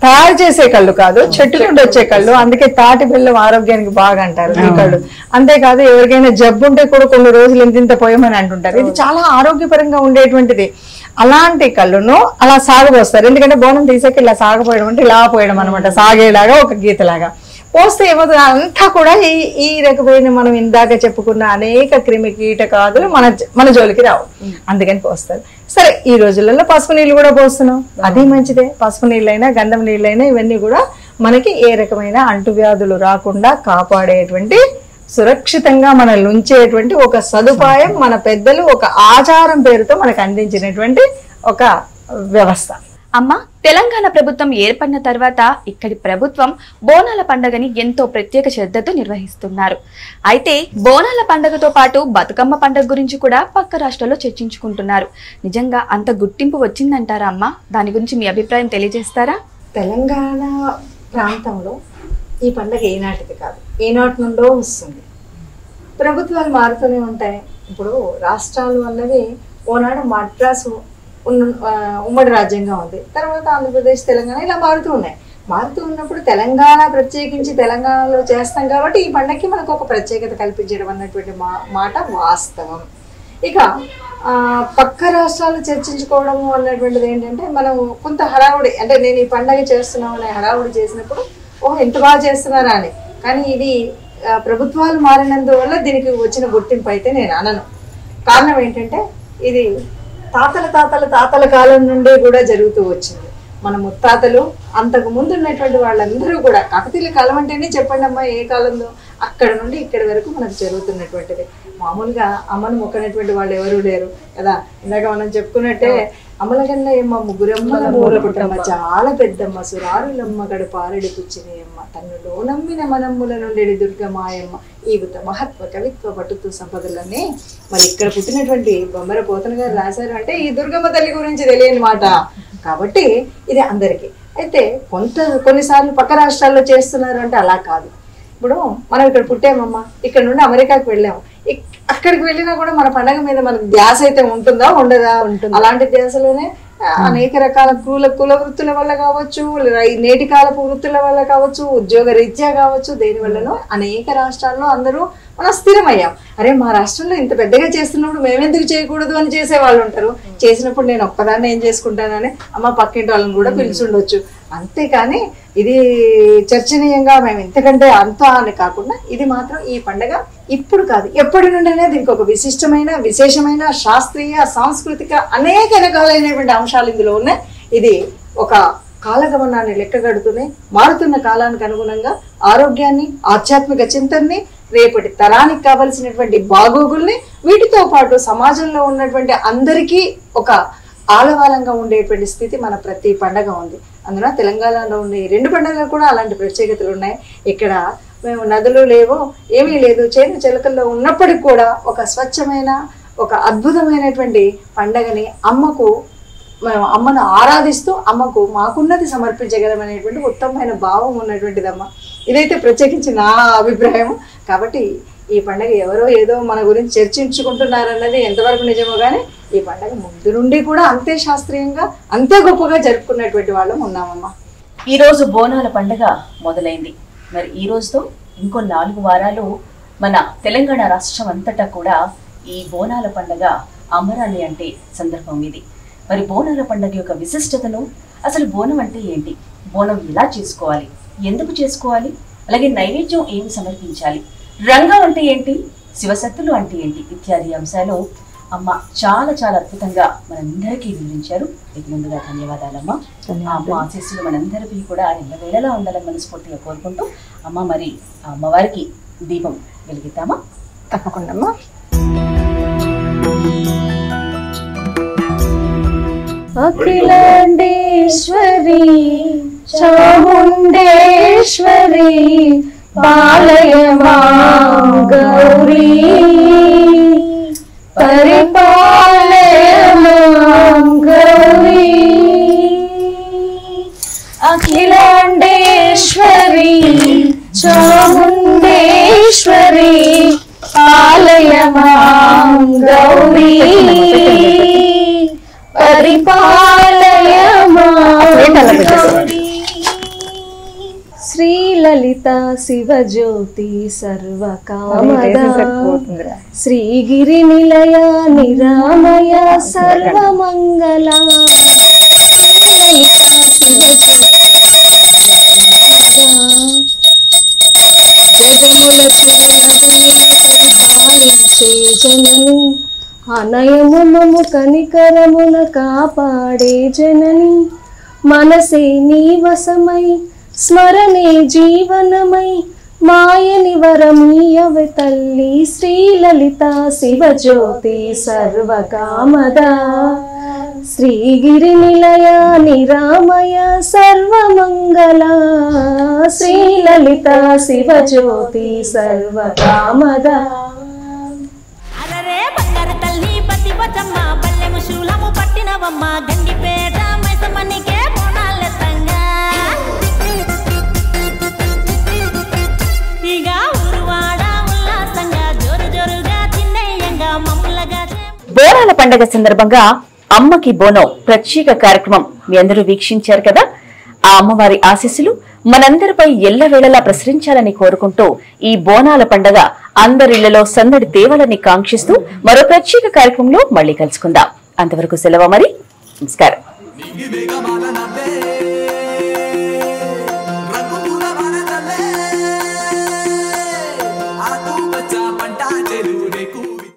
తయారు చేసే కళ్ళు కాదు, చెట్టు నుండి వచ్చే కళ్ళు. అందుకే తాటి బెల్లం ఆరోగ్యానికి బాగా అంటారు ఈ కళ్ళు. అంతేకాదు ఎవరికైనా జబ్బు ఉంటే కూడా కొన్ని రోజులు ఇంత పోయమని అంటుంటారు. ఇది చాలా ఆరోగ్యపరంగా ఉండేటువంటిది. అలాంటి కళ్ళును అలా సాగబోస్తారు. ఎందుకంటే బోనం తీసాక ఇలా సాగపోయడం అంటే ఇలా పోయడం అనమాట, సాగేలాగా ఒక గీతలాగా పోస్తే ఏమవుతుంది, అంతా కూడా ఈ రకమైన మనం ఇందాక చెప్పుకున్న అనేక క్రిమి కీటకాదులు మన జోలికి రావు. అందుకని పోస్తారు. సరే, ఈ రోజులలో పసుపు నీళ్ళు కూడా పోస్తున్నాం, అది మంచిదే. పసుపు నీళ్ళైనా గంధం నీళ్ళైనా ఇవన్నీ కూడా మనకి ఏ రకమైన అంటువ్యాధులు రాకుండా కాపాడేటువంటి, సురక్షితంగా మనల్ని ఉంచేటువంటి ఒక సదుపాయం మన పెద్దలు ఒక ఆచారం పేరుతో మనకు అందించినటువంటి ఒక వ్యవస్థ. అమ్మ, తెలంగాణ ప్రభుత్వం ఏర్పడిన తర్వాత ఇక్కడి ప్రభుత్వం బోనాల పండుగని ఎంతో ప్రత్యేక శ్రద్ధతో నిర్వహిస్తున్నారు. అయితే బోనాల పండుగతో పాటు బతుకమ్మ పండుగ గురించి కూడా పక్క రాష్ట్రాల్లో చర్చించుకుంటున్నారు. నిజంగా అంత గుర్తింపు వచ్చిందంటారా అమ్మ? దాని గురించి మీ అభిప్రాయం తెలియజేస్తారా? తెలంగాణ ప్రాంతంలో ఈ పండుగ ఏనాటిది కాదు, ఏనాటి నుండో వస్తుంది. ప్రభుత్వాలు మారుతూనే ఉంటాయి, ఇప్పుడు రాష్ట్రాలు అన్నవి ఓనాడు మద్రాసు ఉమ్మడి రాజ్యంగా ఉంది, తర్వాత ఆంధ్రప్రదేశ్, తెలంగాణ ఇలా మారుతూ ఉన్నాయి. మారుతూ ఉన్నప్పుడు తెలంగాణ ప్రత్యేకించి తెలంగాణలో చేస్తాం కాబట్టి ఈ పండగకి మనకు ఒక ప్రత్యేకత కల్పించడం అన్నటువంటి మాట వాస్తవం. ఇక పక్క రాష్ట్రాలు చర్చించుకోవడము అన్నటువంటిది ఏంటంటే, మనం కొంత హడావుడి, అంటే నేను ఈ పండగ చేస్తున్నాం అనే హడావుడి చేసినప్పుడు ఓహో ఎంత బాగా చేస్తున్నారా అని. కానీ ఇది ప్రభుత్వాలు మారినందువల్ల దీనికి వచ్చిన గుర్తింపు అయితే నేను అనను. కారణం ఏంటంటే ఇది తాతల కాలం నుండి కూడా జరుగుతూ వచ్చింది. మన ముత్తాతలు అంతకు ముందు ఉన్నటువంటి వాళ్ళందరూ కూడా, కాకతీయుల కాలం అంటేనే చెప్పండి అమ్మా ఏ కాలంలో, అక్కడ నుండి ఇక్కడి వరకు మనకు జరుగుతున్నటువంటిది. మామూలుగా అమ్మను మొక్కనటువంటి వాళ్ళు ఎవరూ లేరు కదా. ఇందాక మనం చెప్పుకున్నట్టే అమ్మల కన్నా ఏమ్మ ముగ్గురమ్మల మూల పుట్టమ్మ, చాలా పెద్దమ్మ, సురారులమ్మ గడు పారడి పుచ్చినయమ్మ, తన్నులో నమ్మిన మనమ్ముల నుండి దుర్గమాయమ్మ, ఈవుత మహత్వ కవిత్వ పట్టుతూ సంపదలన్నీ. మరి ఇక్కడ పుట్టినటువంటి బొమ్మర పోతన గారు రాశారు అంటే ఈ దుర్గమ్మ తల్లి గురించి తెలియని మాట కాబట్టి ఇది అందరికీ. అయితే కొన్నిసార్లు పక్క రాష్ట్రాల్లో చేస్తున్నారు అంటే అలా కాదు. ఇప్పుడు మనం ఇక్కడ పుట్టామమ్మా, ఇక్కడ నుండి అమెరికాకి వెళ్ళాము, అక్కడికి వెళ్ళినా కూడా మన పండగ మీద మనకు ధ్యాస అయితే ఉంటుందా ఉండదా? అలాంటి ధ్యాసలోనే అనేక రకాల కుల వృత్తుల వల్ల కావచ్చు, నేటి కాలపు వృత్తుల వల్ల కావచ్చు, ఉద్యోగ రీత్యా కావచ్చు, దేని వల్లనో అనేక రాష్ట్రాల్లో అందరూ మనం స్థిరమయ్యాం. అరే మా రాష్ట్రంలో ఇంత పెద్దగా చేస్తున్నప్పుడు మేమెందుకు చేయకూడదు అని చేసే వాళ్ళు ఉంటారు. చేసినప్పుడు నేను ఒక్కదాన్ని ఏం చేసుకుంటానని అమ్మ పక్కింటి వాళ్ళని కూడా పిలిచుండొచ్చు. అంతేకాని ఇది చర్చనీయంగా మేము ఇంతకంటే అంతా అని కాకుండా ఇది మాత్రం ఈ పండగ ఇప్పుడు కాదు ఎప్పటి నుండైనా దీనికి ఒక విశేషమైన శాస్త్రీయ సాంస్కృతిక అనేక రకాలైనటువంటి అంశాలు ఇందులో ఉన్నాయి. ఇది ఒక కాలగమనాన్ని లెక్కగడుతూనే మారుతున్న కాలానికి అనుగుణంగా ఆరోగ్యాన్ని, ఆధ్యాత్మిక చింతనని, రేపటి తరానికి కావలసినటువంటి బాగోగుల్ని, వీటితో పాటు సమాజంలో ఉన్నటువంటి అందరికీ ఒక ఆలవాలంగా ఉండేటువంటి స్థితి మన ప్రతి పండగ ఉంది. అందున తెలంగాణలో ఉండే 2 పండుగలు కూడా అలాంటి ప్రత్యేకతలు ఉన్నాయి. ఇక్కడ మేము నదులు లేవో ఏమీ లేదు, చేను చిలకల్లో ఉన్నప్పటికి కూడా ఒక స్వచ్ఛమైన ఒక అద్భుతమైనటువంటి పండగని అమ్మను ఆరాధిస్తూ అమ్మకు మాకున్నది సమర్పించగలమనేటువంటి ఉత్తమమైన భావం ఉన్నటువంటిదమ్మ. ఇదైతే ప్రత్యేకించి నా అభిప్రాయం. కాబట్టి ఈ పండగ ఎవరో ఏదో మన గురించి చర్చించుకుంటున్నారన్నది ఎంతవరకు నిజమో కానీ ఈ పండగ ముందు నుండి కూడా అంతే శాస్త్రీయంగా అంతే గొప్పగా జరుపుకున్నటువంటి వాళ్ళం ఉన్నామమ్మా. ఈ రోజు బోనాల పండగ మొదలైంది. మరి ఈ రోజుతో ఇంకో 4 వారాలు మన తెలంగాణ రాష్ట్రం అంతటా కూడా ఈ బోనాల పండగ అమరాలి అంటే సందర్భం ఇది. మరి బోనాల పండగ యొక్క విశిష్టతను, అసలు బోనం అంటే ఏంటి, బోనం ఎలా చేసుకోవాలి, ఎందుకు చేసుకోవాలి, అలాగే నైవేద్యం ఏమి సమర్పించాలి, రంగం అంటే ఏంటి, శివశక్తులు అంటే ఏంటి ఇత్యాది అంశాలు అమ్మ చాలా చాలా అద్భుతంగా మనందరికీ వివరించారు. మీకు ముందుగా ధన్యవాదాలమ్మా. అమ్మ ఆశీస్సులు మనందరికీ కూడా ఎల్లవేళలా ఉండాలని మనస్ఫూర్తిగా కోరుకుంటూ అమ్మ మరి ఆ అమ్మవారికి దీపం వెలిగిద్దామా? తప్పకుండా అమ్మా. అఖిలాండేశ్వరి చాముండేశ్వరి పాలయ మాం గౌరీ పరిపాలయ మాం గౌరీ. అఖిలాండేశ్వరి చాముండేశ్వరి పాలయ మాం గౌరీ పరిపాలయ మాం గౌరీ. శ్రీలలిత శివజ్యోతి సర్వకామద శ్రీగిరి నిలయ నిరామయ సర్వమంగళ. శ్రీలలిత శివజ్యోతి జగముల చిరునదిని పరిపాలించే జనని, అనయముమము కనికరమున కాపాడే జనని, మనసే నీ వశమై స్మరణే జీవనమై మాయని వరమీయవే తల్లి. శ్రీలలిత శివజ్యోతి సర్వకామద శ్రీగిరి నిలయ నిరామయ సర్వమంగళ. శ్రీలలిత శివజ్యోతి సర్వకామద. అరరే బంగారు తల్లి పతివతమ్మ బల్లెము శూలము పట్టినవమ్మ గండిపేట మైసమ్మనికే బోనాలెత్తంగా. ఇక ఊరువాడ ఉల్లాసంగా జోరు జోరుగా చిన్నయ్యంగా మమ్మ బోనాల పండగ సందర్భంగా అమ్మకి బోనం ప్రత్యేక కార్యక్రమం మీ అందరూ వీక్షించారు కదా. ఆ అమ్మవారి ఆశీస్సులు మనందరిపై ఎల్లవేళలా ప్రసరించాలని కోరుకుంటూ ఈ బోనాల పండగ అందరిళ్లలో సందడి తేవాలని కాంక్షిస్తూ మరో ప్రత్యేక కార్యక్రమంలో మళ్లీ కలుసుకుందాం. అంతవరకు సెలవు మరి. నమస్కారం.